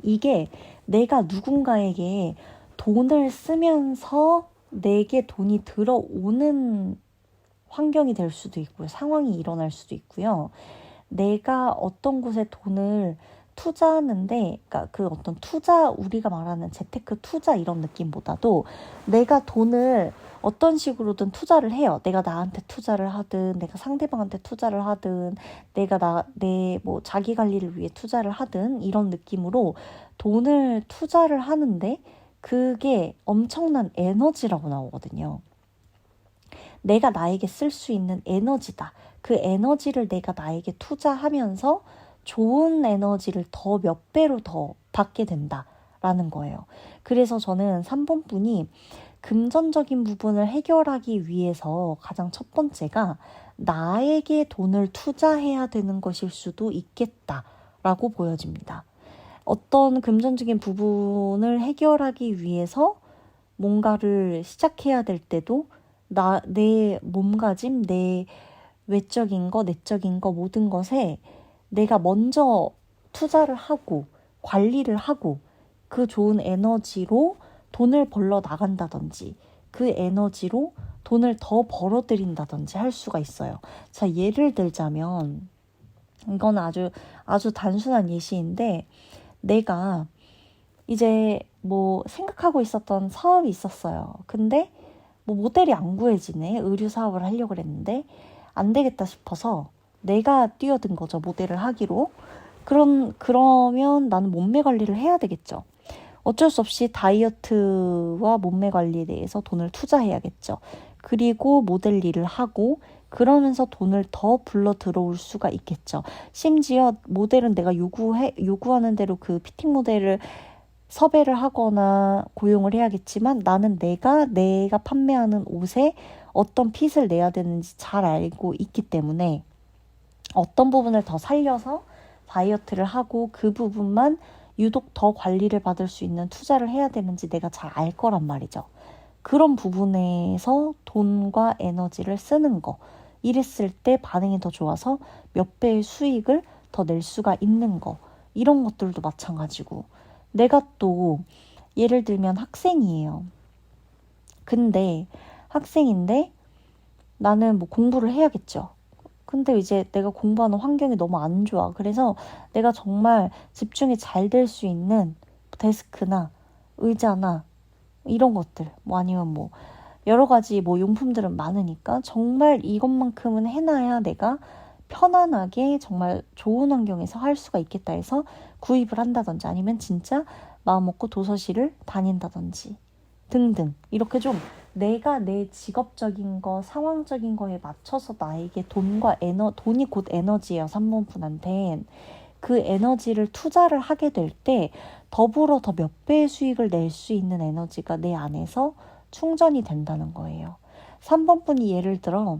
이게 내가 누군가에게 돈을 쓰면서 내게 돈이 들어오는 환경이 될 수도 있고요. 상황이 일어날 수도 있고요. 내가 어떤 곳에 돈을 투자하는데, 그러니까 그 어떤 투자, 우리가 말하는 재테크 투자 이런 느낌보다도 내가 돈을 어떤 식으로든 투자를 해요. 내가 나한테 투자를 하든, 내가 상대방한테 투자를 하든, 내가 내 뭐 자기 관리를 위해 투자를 하든, 이런 느낌으로 돈을 투자를 하는데, 그게 엄청난 에너지라고 나오거든요. 내가 나에게 쓸 수 있는 에너지다. 그 에너지를 내가 나에게 투자하면서 좋은 에너지를 더 몇 배로 더 받게 된다라는 거예요. 그래서 저는 3번 분이 금전적인 부분을 해결하기 위해서 가장 첫 번째가 나에게 돈을 투자해야 되는 것일 수도 있겠다라고 보여집니다. 어떤 금전적인 부분을 해결하기 위해서 뭔가를 시작해야 될 때도 내 몸가짐, 내 외적인 거, 내적인 거 모든 것에 내가 먼저 투자를 하고 관리를 하고 그 좋은 에너지로 돈을 벌러 나간다든지 그 에너지로 돈을 더 벌어들인다든지 할 수가 있어요. 자, 예를 들자면 이건 아주 단순한 예시인데 내가 이제 뭐 생각하고 있었던 사업이 있었어요. 근데 뭐 모델이 안 구해지네. 의류 사업을 하려고 그랬는데 안 되겠다 싶어서 내가 뛰어든 거죠. 모델을 하기로. 그러면 나는 몸매 관리를 해야 되겠죠. 어쩔 수 없이 다이어트와 몸매 관리에 대해서 돈을 투자해야겠죠. 그리고 모델 일을 하고 그러면서 돈을 더 불러 들어올 수가 있겠죠. 심지어 모델은 내가 요구하는 대로 그 피팅 모델을 섭외를 하거나 고용을 해야겠지만 나는 내가 판매하는 옷에 어떤 핏을 내야 되는지 잘 알고 있기 때문에 어떤 부분을 더 살려서 다이어트를 하고 그 부분만 유독 더 관리를 받을 수 있는 투자를 해야 되는지 내가 잘 알 거란 말이죠. 그런 부분에서 돈과 에너지를 쓰는 거. 이랬을 때 반응이 더 좋아서 몇 배의 수익을 더 낼 수가 있는 거. 이런 것들도 마찬가지고. 내가 또 예를 들면 학생이에요. 근데 학생인데 나는 뭐 공부를 해야겠죠. 근데 이제 내가 공부하는 환경이 너무 안 좋아. 그래서 내가 정말 집중이 잘 될 수 있는 데스크나 의자나 이런 것들, 뭐 아니면 뭐 여러 가지 뭐 용품들은 많으니까 정말 이것만큼은 해놔야 내가 편안하게 정말 좋은 환경에서 할 수가 있겠다 해서 구입을 한다든지 아니면 진짜 마음 먹고 도서실을 다닌다든지 등등 이렇게 좀 내가 내 직업적인 거, 상황적인 거에 맞춰서 나에게 돈이 곧 에너지예요. 3번 분한텐. 그 에너지를 투자를 하게 될 때 더불어 더 몇 배의 수익을 낼 수 있는 에너지가 내 안에서 충전이 된다는 거예요. 3번 분이 예를 들어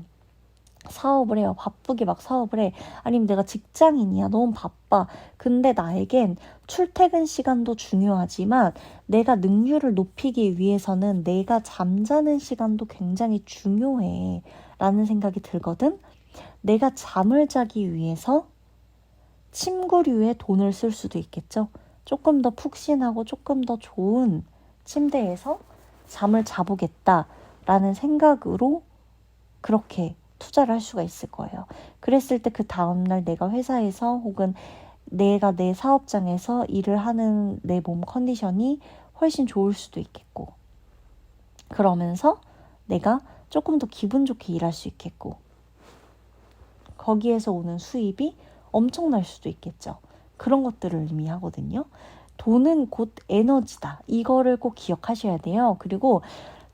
사업을 해요. 바쁘게 막 사업을 해. 아니면 내가 직장인이야. 너무 바빠. 근데 나에겐 출퇴근 시간도 중요하지만 내가 능률을 높이기 위해서는 내가 잠자는 시간도 굉장히 중요해. 라는 생각이 들거든. 내가 잠을 자기 위해서 침구류에 돈을 쓸 수도 있겠죠. 조금 더 푹신하고 조금 더 좋은 침대에서 잠을 자보겠다라는 생각으로 그렇게 투자를 할 수가 있을 거예요. 그랬을 때 그 다음날 내가 회사에서 혹은 내가 내 사업장에서 일을 하는 내 몸 컨디션이 훨씬 좋을 수도 있겠고 그러면서 내가 조금 더 기분 좋게 일할 수 있겠고 거기에서 오는 수입이 엄청날 수도 있겠죠. 그런 것들을 의미하거든요. 돈은 곧 에너지다. 이거를 꼭 기억하셔야 돼요. 그리고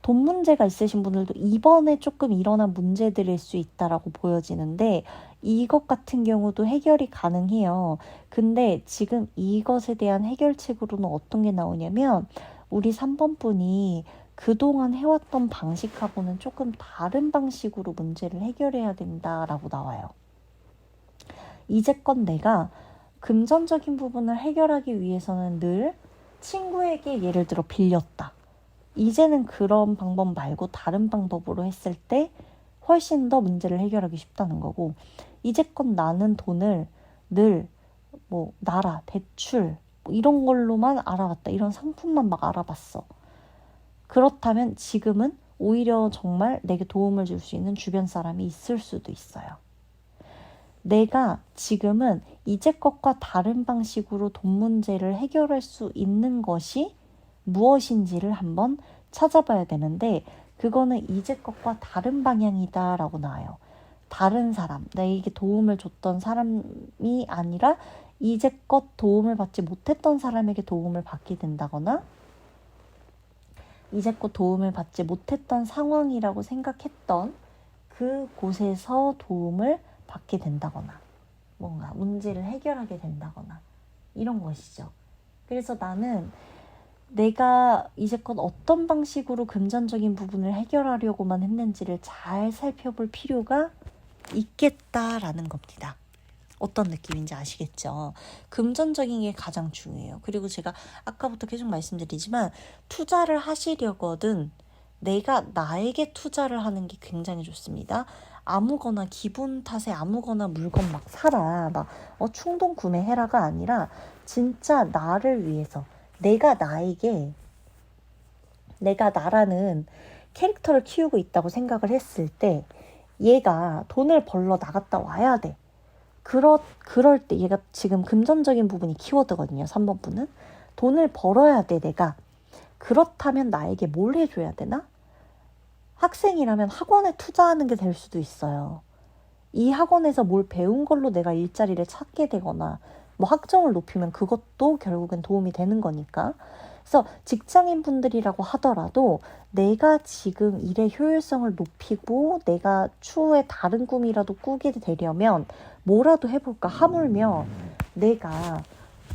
돈 문제가 있으신 분들도 이번에 조금 일어난 문제들일 수 있다라고 보여지는데 이것 같은 경우도 해결이 가능해요. 근데 지금 이것에 대한 해결책으로는 어떤 게 나오냐면 우리 3번 분이 그동안 해왔던 방식하고는 조금 다른 방식으로 문제를 해결해야 된다라고 나와요. 이제껏 내가 금전적인 부분을 해결하기 위해서는 늘 친구에게 예를 들어 빌렸다. 이제는 그런 방법 말고 다른 방법으로 했을 때 훨씬 더 문제를 해결하기 쉽다는 거고 이제껏 나는 돈을 늘 뭐 나라, 대출 뭐 이런 걸로만 알아봤다. 이런 상품만 막 알아봤어. 그렇다면 지금은 오히려 정말 내게 도움을 줄 수 있는 주변 사람이 있을 수도 있어요. 내가 지금은 이제껏과 다른 방식으로 돈 문제를 해결할 수 있는 것이 무엇인지를 한번 찾아봐야 되는데, 그거는 이제껏과 다른 방향이다 라고 나와요. 다른 사람, 나에게 도움을 줬던 사람이 아니라 이제껏 도움을 받지 못했던 사람에게 도움을 받게 된다거나, 이제껏 도움을 받지 못했던 상황이라고 생각했던 그곳에서 도움을 받게 된다거나, 뭔가 문제를 해결하게 된다거나, 이런 것이죠. 그래서 나는 내가 이제껏 어떤 방식으로 금전적인 부분을 해결하려고만 했는지를 잘 살펴볼 필요가 있겠다라는 겁니다. 어떤 느낌인지 아시겠죠? 금전적인 게 가장 중요해요. 그리고 제가 아까부터 계속 말씀드리지만, 투자를 하시려거든 내가 나에게 투자를 하는 게 굉장히 좋습니다. 아무거나 기분 탓에 아무거나 물건 막 사라, 막 충동 구매해라가 아니라 진짜 나를 위해서, 내가 나라는 캐릭터를 키우고 있다고 생각을 했을 때 얘가 돈을 벌러 나갔다 와야 돼. 그럴 때 얘가 지금 금전적인 부분이 키워드거든요. 3번 분은. 돈을 벌어야 돼, 내가. 그렇다면 나에게 뭘 해줘야 되나? 학생이라면 학원에 투자하는 게 될 수도 있어요. 이 학원에서 뭘 배운 걸로 내가 일자리를 찾게 되거나, 뭐 학점을 높이면 그것도 결국엔 도움이 되는 거니까. 그래서 직장인 분들이라고 하더라도 내가 지금 일의 효율성을 높이고 내가 추후에 다른 꿈이라도 꾸게 되려면 뭐라도 해볼까. 하물며 내가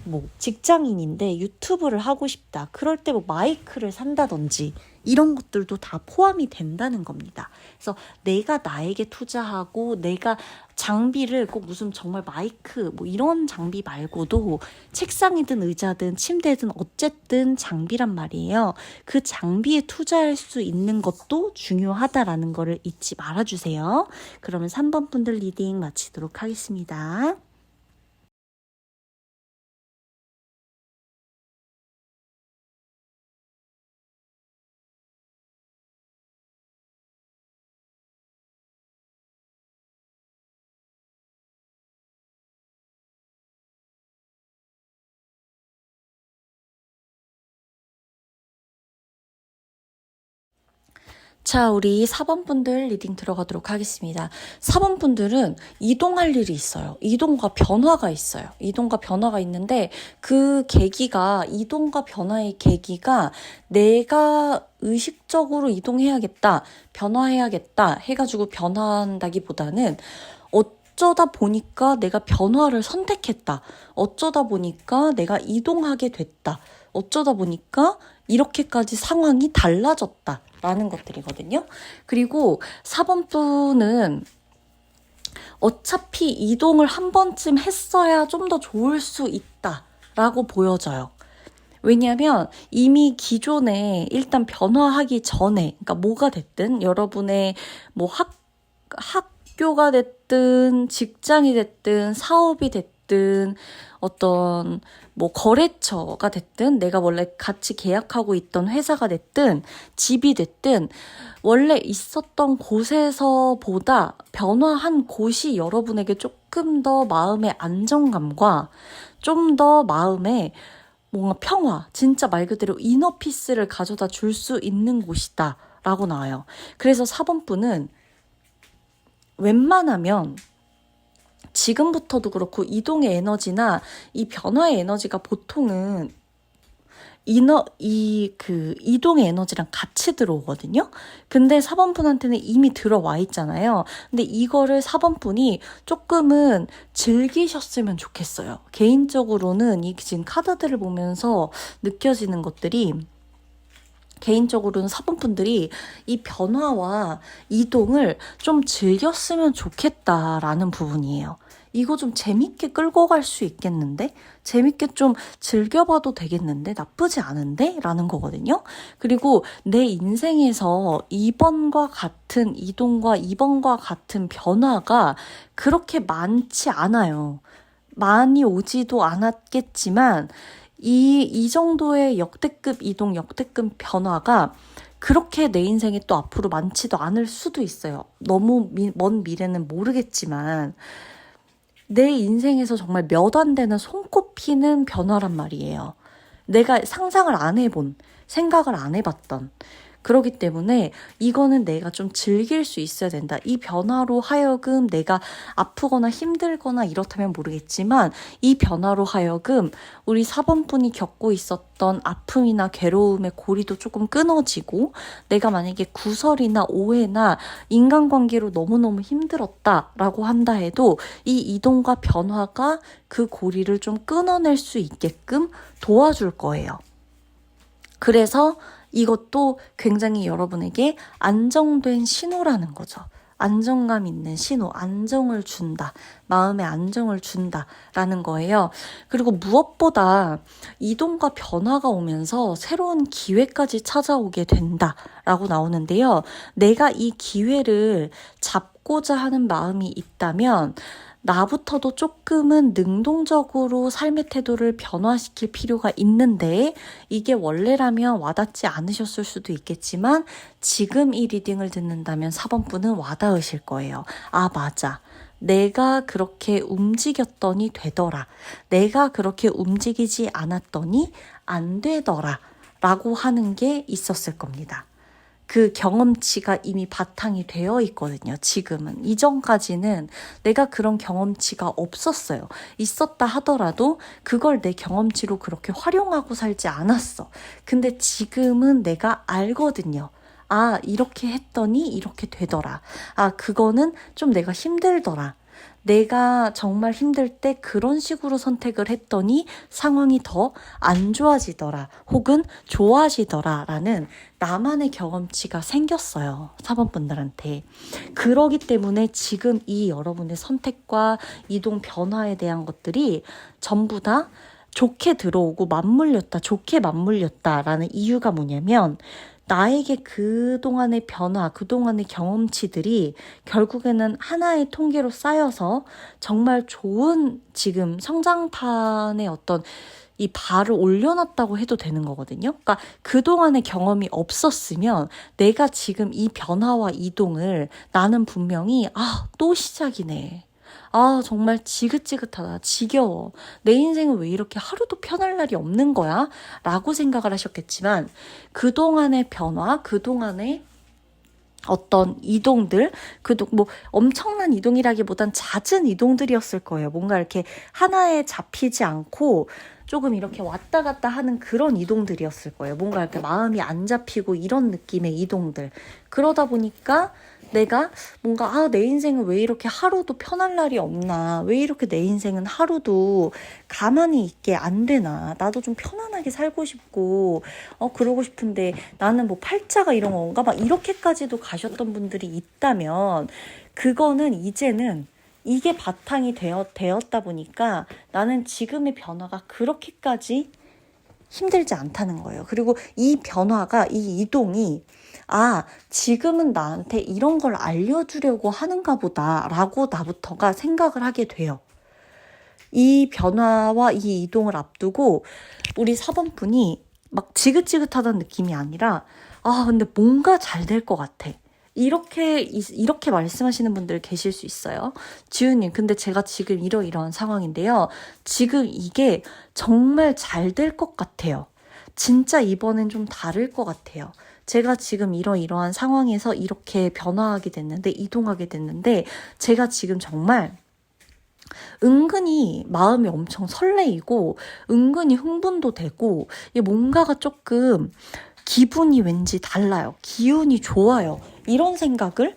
뭐 직장인인데 유튜브를 하고 싶다. 그럴 때 뭐 마이크를 산다든지 이런 것들도 다 포함이 된다는 겁니다. 그래서 내가 나에게 투자하고, 내가 장비를 꼭 무슨 정말 마이크 뭐 이런 장비 말고도 책상이든 의자든 침대든 어쨌든 장비란 말이에요. 그 장비에 투자할 수 있는 것도 중요하다라는 거를 잊지 말아주세요. 그러면 3번 분들 리딩 마치도록 하겠습니다. 자, 우리 4번 분들 리딩 들어가도록 하겠습니다. 4번 분들은 이동할 일이 있어요. 이동과 변화가 있어요. 이동과 변화가 있는데, 이동과 변화의 계기가 내가 의식적으로 이동해야겠다, 변화해야겠다 해가지고 변화한다기보다는 어쩌다 보니까 내가 변화를 선택했다. 어쩌다 보니까 내가 이동하게 됐다. 어쩌다 보니까 이렇게까지 상황이 달라졌다. 라는 것들이거든요. 그리고 4번 분은 어차피 이동을 한 번쯤 했어야 좀 더 좋을 수 있다라고 보여져요. 왜냐하면 이미 기존에 일단 변화하기 전에, 그러니까 뭐가 됐든 여러분의 뭐 학교가 됐든 직장이 됐든 사업이 됐든 어떤 뭐 거래처가 됐든 내가 원래 같이 계약하고 있던 회사가 됐든 집이 됐든 원래 있었던 곳에서보다 변화한 곳이 여러분에게 조금 더 마음의 안정감과 좀 더 마음의 뭔가 평화, 진짜 말 그대로 이너피스를 가져다 줄 수 있는 곳이다 라고 나와요. 그래서 4번 분은 웬만하면 지금부터도 그렇고 이동의 에너지나 이 변화의 에너지가 보통은 이동의 에너지랑 같이 들어오거든요. 근데 4번 분한테는 이미 들어와 있잖아요. 근데 이거를 4번 분이 조금은 즐기셨으면 좋겠어요. 개인적으로는 이 지금 카드들을 보면서 느껴지는 것들이, 개인적으로는 4번 분들이 이 변화와 이동을 좀 즐겼으면 좋겠다라는 부분이에요. 이거 좀 재밌게 끌고 갈 수 있겠는데? 재밌게 좀 즐겨봐도 되겠는데? 나쁘지 않은데? 라는 거거든요. 그리고 내 인생에서 이번과 같은 이동과 이번과 같은 변화가 그렇게 많지 않아요. 많이 오지도 않았겠지만 이 정도의 역대급 이동, 역대급 변화가 그렇게 내 인생이 또 앞으로 많지도 않을 수도 있어요. 너무 먼 미래는 모르겠지만 내 인생에서 정말 몇 안 되는 손꼽히는 변화란 말이에요. 내가 상상을 안 해본, 생각을 안 해봤던. 그렇기 때문에 이거는 내가 좀 즐길 수 있어야 된다. 이 변화로 하여금 내가 아프거나 힘들거나 이렇다면 모르겠지만 이 변화로 하여금 우리 4번분이 겪고 있었던 아픔이나 괴로움의 고리도 조금 끊어지고 내가 만약에 구설이나 오해나 인간관계로 너무너무 힘들었다라고 한다 해도 이 이동과 변화가 그 고리를 좀 끊어낼 수 있게끔 도와줄 거예요. 그래서 이것도 굉장히 여러분에게 안정된 신호라는 거죠. 안정감 있는 신호, 안정을 준다. 마음에 안정을 준다라는 거예요. 그리고 무엇보다 이동과 변화가 오면서 새로운 기회까지 찾아오게 된다라고 나오는데요. 내가 이 기회를 잡고자 하는 마음이 있다면 나부터도 조금은 능동적으로 삶의 태도를 변화시킬 필요가 있는데 이게 원래라면 와닿지 않으셨을 수도 있겠지만 지금 이 리딩을 듣는다면 4번분은 와닿으실 거예요. 아, 맞아. 내가 그렇게 움직였더니 되더라. 내가 그렇게 움직이지 않았더니 안 되더라. 라고 하는 게 있었을 겁니다. 그 경험치가 이미 바탕이 되어 있거든요. 지금은. 이전까지는 내가 그런 경험치가 없었어요. 있었다 하더라도 그걸 내 경험치로 그렇게 활용하고 살지 않았어. 근데 지금은 내가 알거든요. 아, 이렇게 했더니 이렇게 되더라. 아, 그거는 좀 내가 힘들더라. 내가 정말 힘들 때 그런 식으로 선택을 했더니 상황이 더 안 좋아지더라. 혹은 좋아지더라. 라는 나만의 경험치가 생겼어요. 4번분들한테. 그러기 때문에 지금 이 여러분의 선택과 이동 변화에 대한 것들이 전부 다 좋게 들어오고 맞물렸다. 좋게 맞물렸다라는 이유가 뭐냐면 나에게 그동안의 변화, 그동안의 경험치들이 결국에는 하나의 통계로 쌓여서 정말 좋은 지금 성장판의 어떤 이 발을 올려놨다고 해도 되는 거거든요. 그러니까 그동안의 경험이 없었으면 내가 지금 이 변화와 이동을 나는 분명히 또 시작이네. 아, 정말 지긋지긋하다. 지겨워. 내 인생은 왜 이렇게 하루도 편할 날이 없는 거야? 라고 생각을 하셨겠지만 그동안의 변화, 그동안의 어떤 이동들, 뭐 엄청난 이동이라기보단 잦은 이동들이었을 거예요. 뭔가 이렇게 하나에 잡히지 않고 조금 이렇게 왔다 갔다 하는 그런 이동들이었을 거예요. 뭔가 이렇게 마음이 안 잡히고 이런 느낌의 이동들. 그러다 보니까 내가 뭔가 내 인생은 왜 이렇게 하루도 편할 날이 없나, 왜 이렇게 내 인생은 하루도 가만히 있게 안 되나, 나도 좀 편안하게 살고 싶고 그러고 싶은데 나는 뭐 팔자가 이런 건가 막 이렇게까지도 가셨던 분들이 있다면 그거는 이제는 이게 바탕이 되었다 보니까 나는 지금의 변화가 그렇게까지 힘들지 않다는 거예요. 그리고 이 변화가, 이 이동이 지금은 나한테 이런 걸 알려주려고 하는가 보다라고 나부터가 생각을 하게 돼요. 이 변화와 이 이동을 앞두고 우리 4번분이 막 지긋지긋하다는 느낌이 아니라 근데 뭔가 잘 될 것 같아. 이렇게 말씀하시는 분들 계실 수 있어요. 지우님, 근데 제가 지금 이러이러한 상황인데요. 지금 이게 정말 잘 될 것 같아요. 진짜 이번엔 좀 다를 것 같아요. 제가 지금 이러이러한 상황에서 이렇게 변화하게 됐는데, 이동하게 됐는데, 제가 지금 정말 은근히 마음이 엄청 설레이고, 은근히 흥분도 되고, 뭔가가 조금 기분이 왠지 달라요. 기운이 좋아요. 이런 생각을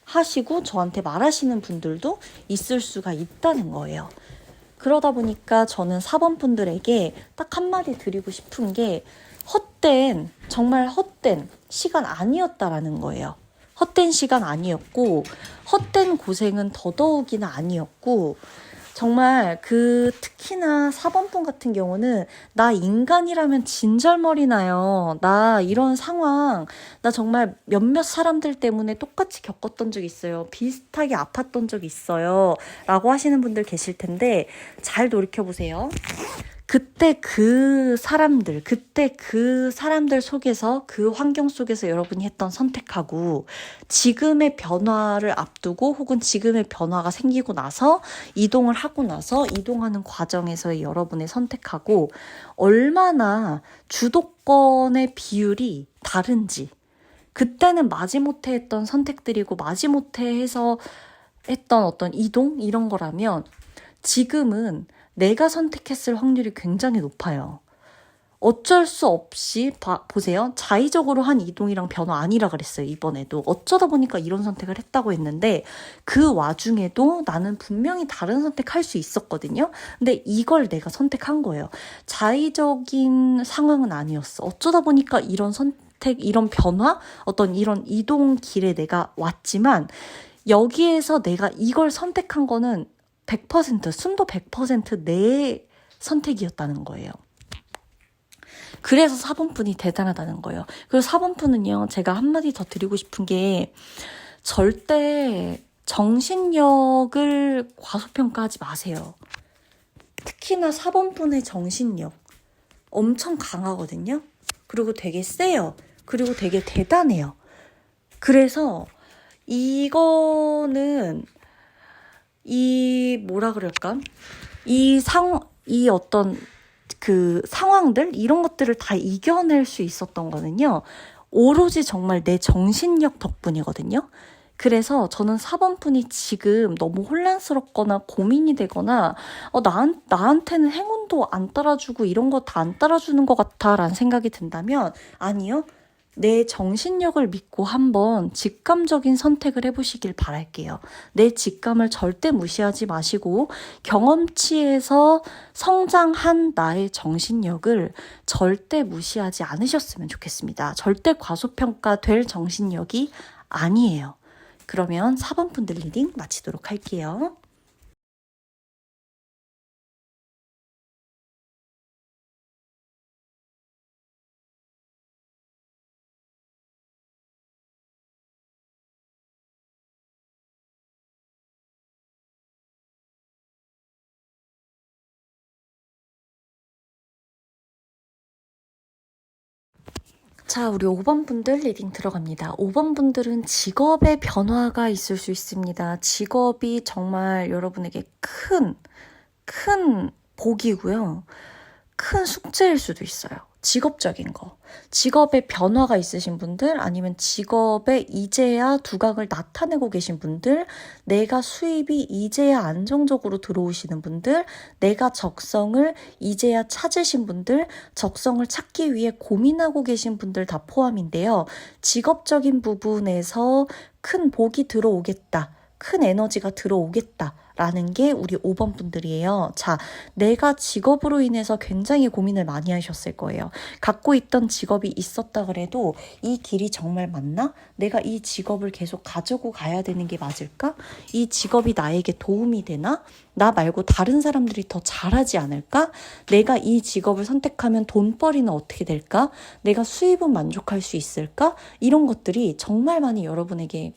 하시고 저한테 말하시는 분들도 있을 수가 있다는 거예요. 그러다 보니까 저는 4번 분들에게 딱 한마디 드리고 싶은 게 정말 헛된 시간 아니었다라는 거예요. 헛된 시간 아니었고 헛된 고생은 더더욱이나 아니었고 정말 특히나 4번분 같은 경우는 나 인간이라면 진절머리 나요. 나 이런 상황, 나 정말 몇몇 사람들 때문에 똑같이 겪었던 적 있어요. 비슷하게 아팠던 적 있어요. 라고 하시는 분들 계실 텐데 잘 돌이켜보세요. 그때 그 사람들 속에서, 그 환경 속에서 여러분이 했던 선택하고 지금의 변화를 앞두고 혹은 지금의 변화가 생기고 나서 이동을 하고 나서 이동하는 과정에서의 여러분의 선택하고 얼마나 주도권의 비율이 다른지, 그때는 마지못해 했던 선택들이고 마지못해 해서 했던 어떤 이동 이런 거라면 지금은 내가 선택했을 확률이 굉장히 높아요. 어쩔 수 없이 보세요. 자의적으로 한 이동이랑 변화 아니라 그랬어요. 이번에도 어쩌다 보니까 이런 선택을 했다고 했는데 그 와중에도 나는 분명히 다른 선택할 수 있었거든요. 근데 이걸 내가 선택한 거예요. 자의적인 상황은 아니었어. 어쩌다 보니까 이런 선택, 이런 변화, 어떤 이런 이동 길에 내가 왔지만 여기에서 내가 이걸 선택한 거는 100%, 순도 100%내 선택이었다는 거예요. 그래서 4번분이 대단하다는 거예요. 그리고 4번분은요, 제가 한마디 더 드리고 싶은 게 절대 정신력을 과소평가하지 마세요. 특히나 4번분의 정신력 엄청 강하거든요. 그리고 되게 세요. 그리고 되게 대단해요. 그래서 이거는 뭐라 그럴까? 이 어떤 그 상황들, 이런 것들을 다 이겨낼 수 있었던 거는요, 오로지 정말 내 정신력 덕분이거든요. 그래서 저는 4번분이 지금 너무 혼란스럽거나 고민이 되거나 나한테는 행운도 안 따라주고 이런 거 다 안 따라주는 것 같아 라는 생각이 든다면 아니요. 내 정신력을 믿고 한번 직감적인 선택을 해보시길 바랄게요. 내 직감을 절대 무시하지 마시고 경험치에서 성장한 나의 정신력을 절대 무시하지 않으셨으면 좋겠습니다. 절대 과소평가될 정신력이 아니에요. 그러면 4번 분들 리딩 마치도록 할게요. 자, 우리 5번 분들 리딩 들어갑니다. 5번 분들은 직업의 변화가 있을 수 있습니다. 직업이 정말 여러분에게 큰 복이고요. 큰 숙제일 수도 있어요. 직업적인 거. 직업의 변화가 있으신 분들, 아니면 직업에 이제야 두각을 나타내고 계신 분들, 내가 수입이 이제야 안정적으로 들어오시는 분들, 내가 적성을 이제야 찾으신 분들, 적성을 찾기 위해 고민하고 계신 분들 다 포함인데요. 직업적인 부분에서 큰 복이 들어오겠다. 큰 에너지가 들어오겠다. 라는 게 우리 5번 분들이에요. 자, 내가 직업으로 인해서 굉장히 고민을 많이 하셨을 거예요. 갖고 있던 직업이 있었다 그래도 이 길이 정말 맞나? 내가 이 직업을 계속 가지고 가야 되는 게 맞을까? 이 직업이 나에게 도움이 되나? 나 말고 다른 사람들이 더 잘하지 않을까? 내가 이 직업을 선택하면 돈벌이는 어떻게 될까? 내가 수입은 만족할 수 있을까? 이런 것들이 정말 많이 여러분에게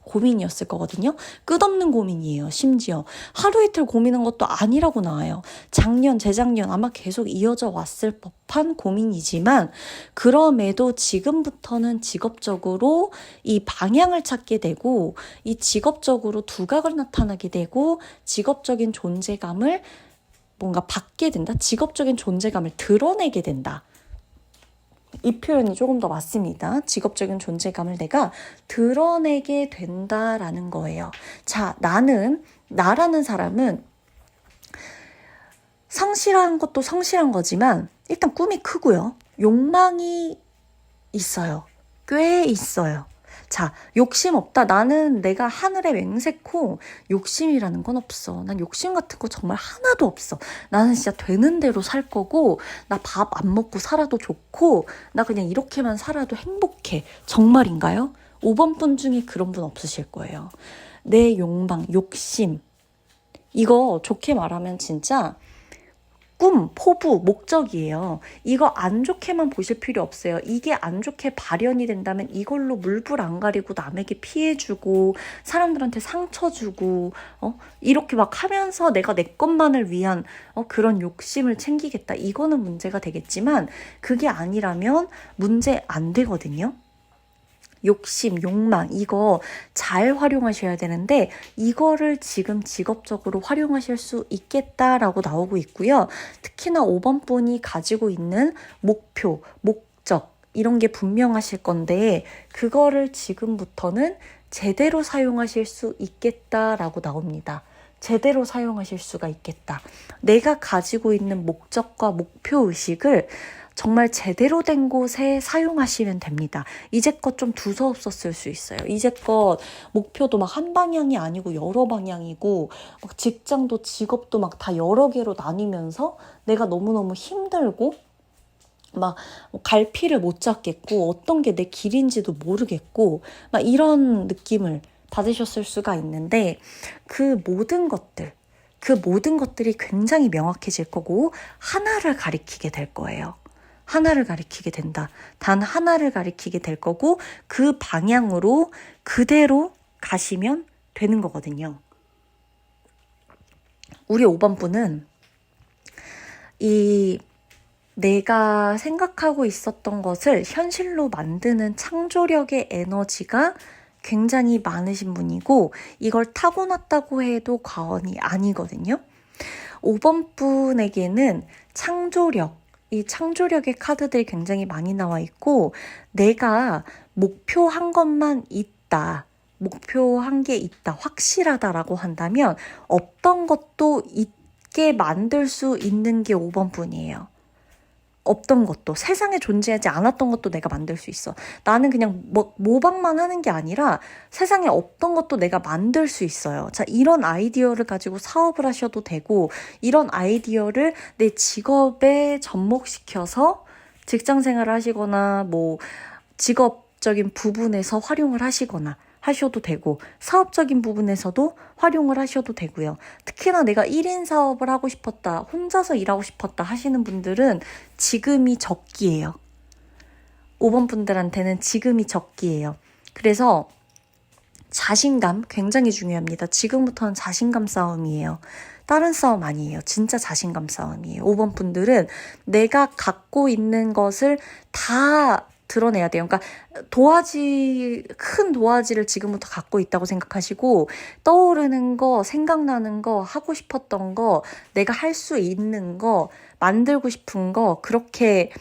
고민이었을 거거든요. 끝없는 고민이에요. 심지어 하루 이틀 고민한 것도 아니라고 나와요. 작년, 재작년 아마 계속 이어져 왔을 법한 고민이지만 그럼에도 지금부터는 직업적으로 이 방향을 찾게 되고 이 직업적으로 두각을 나타나게 되고 직업적인 존재감을 뭔가 받게 된다. 직업적인 존재감을 드러내게 된다. 이 표현이 조금 더 맞습니다. 직업적인 존재감을 내가 드러내게 된다라는 거예요. 자, 나라는 사람은 성실한 것도 성실한 거지만 일단 꿈이 크고요. 욕망이 있어요. 꽤 있어요. 자, 욕심 없다. 나는 내가 하늘에 맹세코 욕심이라는 건 없어. 난 욕심 같은 거 정말 하나도 없어. 나는 진짜 되는 대로 살 거고 나 밥 안 먹고 살아도 좋고 나 그냥 이렇게만 살아도 행복해. 정말인가요? 5번 분 중에 그런 분 없으실 거예요. 내 욕망, 욕심 이거 좋게 말하면 진짜 꿈, 포부, 목적이에요. 이거 안 좋게만 보실 필요 없어요. 이게 안 좋게 발현이 된다면 이걸로 물불 안 가리고 남에게 피해주고 사람들한테 상처 주고 이렇게 막 하면서 내가 내 것만을 위한 그런 욕심을 챙기겠다. 이거는 문제가 되겠지만 그게 아니라면 문제 안 되거든요. 욕심, 욕망 이거 잘 활용하셔야 되는데 이거를 지금 직업적으로 활용하실 수 있겠다라고 나오고 있고요. 특히나 5번 분이 가지고 있는 목표, 목적 이런 게 분명하실 건데 그거를 지금부터는 제대로 사용하실 수 있겠다라고 나옵니다. 제대로 사용하실 수가 있겠다. 내가 가지고 있는 목적과 목표 의식을 정말 제대로 된 곳에 사용하시면 됩니다. 이제껏 좀 두서없었을 수 있어요. 이제껏 목표도 막 한 방향이 아니고 여러 방향이고 막 직장도 직업도 막 다 여러 개로 나뉘면서 내가 너무너무 힘들고 막 갈피를 못 잡겠고 어떤 게 내 길인지도 모르겠고 막 이런 느낌을 받으셨을 수가 있는데 그 모든 것들이 굉장히 명확해질 거고 하나를 가리키게 될 거예요. 하나를 가리키게 된다. 단 하나를 가리키게 될 거고 그 방향으로 그대로 가시면 되는 거거든요. 우리 5번 분은 이 내가 생각하고 있었던 것을 현실로 만드는 창조력의 에너지가 굉장히 많으신 분이고 이걸 타고났다고 해도 과언이 아니거든요. 5번 분에게는 이 창조력의 카드들이 굉장히 많이 나와 있고 내가 목표한 것만 있다. 목표한 게 있다. 확실하다라고 한다면 없던 것도 있게 만들 수 있는 게 5번 분이에요. 없던 것도 세상에 존재하지 않았던 것도 내가 만들 수 있어. 나는 그냥 모방만 하는 게 아니라 세상에 없던 것도 내가 만들 수 있어요. 자, 이런 아이디어를 가지고 사업을 하셔도 되고 이런 아이디어를 내 직업에 접목시켜서 직장 생활을 하시거나 뭐 직업적인 부분에서 활용을 하시거나 하셔도 되고 사업적인 부분에서도 활용을 하셔도 되고요. 특히나 내가 1인 사업을 하고 싶었다, 혼자서 일하고 싶었다 하시는 분들은 지금이 적기예요. 5번 분들한테는 지금이 적기예요. 그래서 자신감 굉장히 중요합니다. 지금부터는 자신감 싸움이에요. 다른 싸움 아니에요. 진짜 자신감 싸움이에요. 5번 분들은 내가 갖고 있는 것을 다 드러내야 돼요. 그러니까 큰 도화지를 지금부터 갖고 있다고 생각하시고 떠오르는 거, 생각나는 거, 하고 싶었던 거, 내가 할 수 있는 거, 만들고 싶은 거 그렇게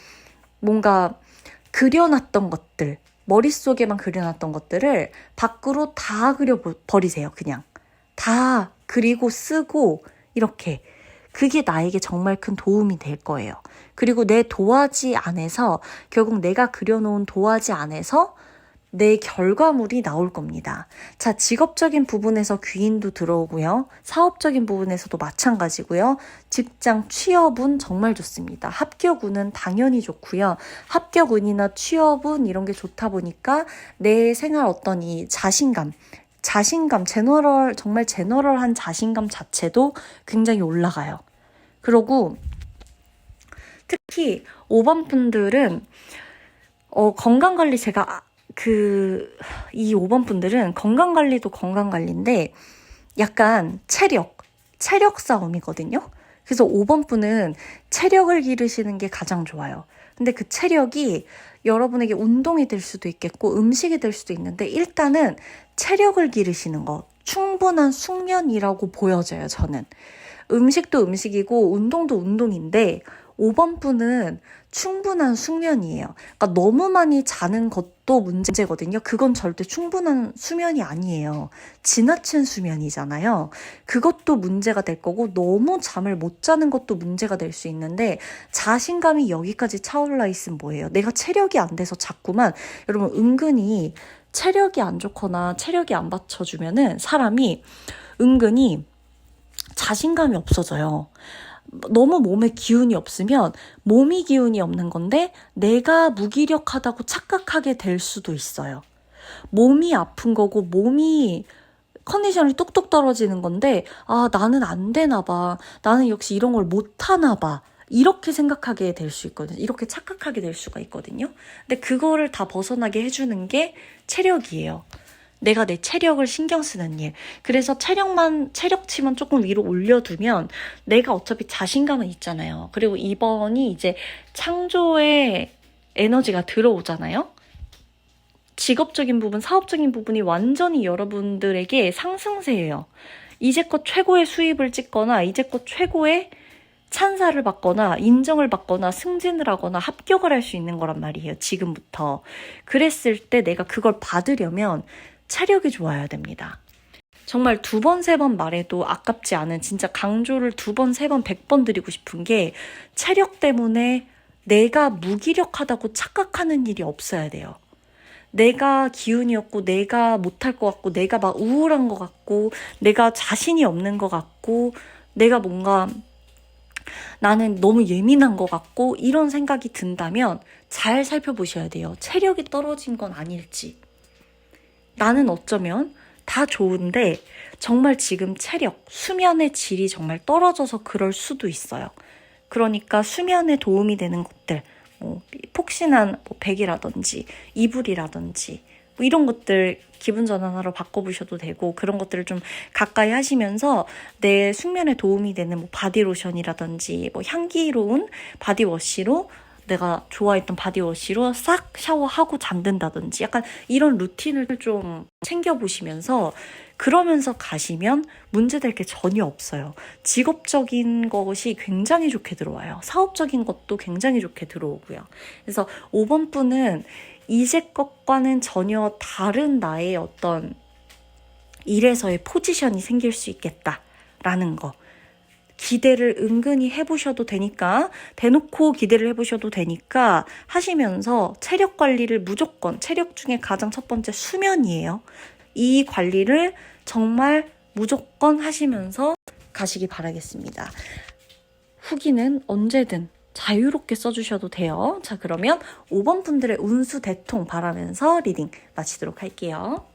뭔가 그려놨던 것들, 머릿속에만 그려놨던 것들을 밖으로 다 그려버리세요. 그냥 다 그리고 쓰고 이렇게 그게 나에게 정말 큰 도움이 될 거예요. 그리고 내 도화지 안에서 결국 내가 그려놓은 도화지 안에서 내 결과물이 나올 겁니다. 자, 직업적인 부분에서 귀인도 들어오고요. 사업적인 부분에서도 마찬가지고요. 직장 취업운 정말 좋습니다. 합격운은 당연히 좋고요. 합격운이나 취업운 이런 게 좋다 보니까 내 생활 어떤 이 자신감, 정말 제너럴한 자신감 자체도 굉장히 올라가요. 그리고 특히 5번 분들은 건강관리 이 5번 분들은 건강관리도 건강관리인데 약간 체력 싸움이거든요. 그래서 5번 분은 체력을 기르시는 게 가장 좋아요. 근데 그 체력이 여러분에게 운동이 될 수도 있겠고 음식이 될 수도 있는데 일단은 체력을 기르시는 거 충분한 숙면이라고 보여져요. 저는 음식도 음식이고 운동도 운동인데 5번 분은 충분한 숙면이에요. 그러니까 너무 많이 자는 것도 문제거든요. 그건 절대 충분한 수면이 아니에요. 지나친 수면이잖아요. 그것도 문제가 될 거고 너무 잠을 못 자는 것도 문제가 될 수 있는데 자신감이 여기까지 차올라 있으면 뭐예요? 내가 체력이 안 돼서 자꾸만 여러분 은근히 체력이 안 좋거나 체력이 안 받쳐주면은 사람이 은근히 자신감이 없어져요. 너무 몸에 기운이 없으면 몸이 기운이 없는 건데 내가 무기력하다고 착각하게 될 수도 있어요. 몸이 아픈 거고 몸이 컨디션이 뚝뚝 떨어지는 건데, 아, 나는 안 되나 봐. 나는 역시 이런 걸 못하나 봐. 이렇게 생각하게 될 수 있거든요. 이렇게 착각하게 될 수가 있거든요. 근데 그거를 다 벗어나게 해주는 게 체력이에요. 내가 내 체력을 신경 쓰는 일. 그래서 체력치만 조금 위로 올려두면 내가 어차피 자신감은 있잖아요. 그리고 이번이 이제 창조의 에너지가 들어오잖아요. 직업적인 부분, 사업적인 부분이 완전히 여러분들에게 상승세예요. 이제껏 최고의 수입을 찍거나 이제껏 최고의 찬사를 받거나 인정을 받거나 승진을 하거나 합격을 할 수 있는 거란 말이에요. 지금부터. 그랬을 때 내가 그걸 받으려면 체력이 좋아야 됩니다. 정말 2번, 3번 말해도 아깝지 않은 진짜 강조를 2번, 3번, 100번 드리고 싶은 게 체력 때문에 내가 무기력하다고 착각하는 일이 없어야 돼요. 내가 기운이 없고 내가 못할 것 같고 내가 막 우울한 것 같고 내가 자신이 없는 것 같고 내가 뭔가 나는 너무 예민한 것 같고 이런 생각이 든다면 잘 살펴보셔야 돼요. 체력이 떨어진 건 아닐지. 나는 어쩌면 다 좋은데 정말 지금 체력, 수면의 질이 정말 떨어져서 그럴 수도 있어요. 그러니까 수면에 도움이 되는 것들, 폭신한 백이라든지 이불이라든지 이런 것들 기분 전환하러 바꿔보셔도 되고 그런 것들을 좀 가까이 하시면서 내 숙면에 도움이 되는 바디로션이라든지 향기로운 바디워시로 내가 좋아했던 바디워시로 싹 샤워하고 잠든다든지 약간 이런 루틴을 좀 챙겨보시면서 그러면서 가시면 문제될 게 전혀 없어요. 직업적인 것이 굉장히 좋게 들어와요. 사업적인 것도 굉장히 좋게 들어오고요. 그래서 5번 분은 이제 것과는 전혀 다른 나의 어떤 일에서의 포지션이 생길 수 있겠다라는 거. 기대를 은근히 해보셔도 되니까 대놓고 기대를 해보셔도 되니까 하시면서 체력 관리를 무조건 체력 중에 가장 첫 번째 수면이에요. 이 관리를 정말 무조건 하시면서 가시기 바라겠습니다. 후기는 언제든 자유롭게 써주셔도 돼요. 자, 그러면 5번 분들의 운수 대통 바라면서 리딩 마치도록 할게요.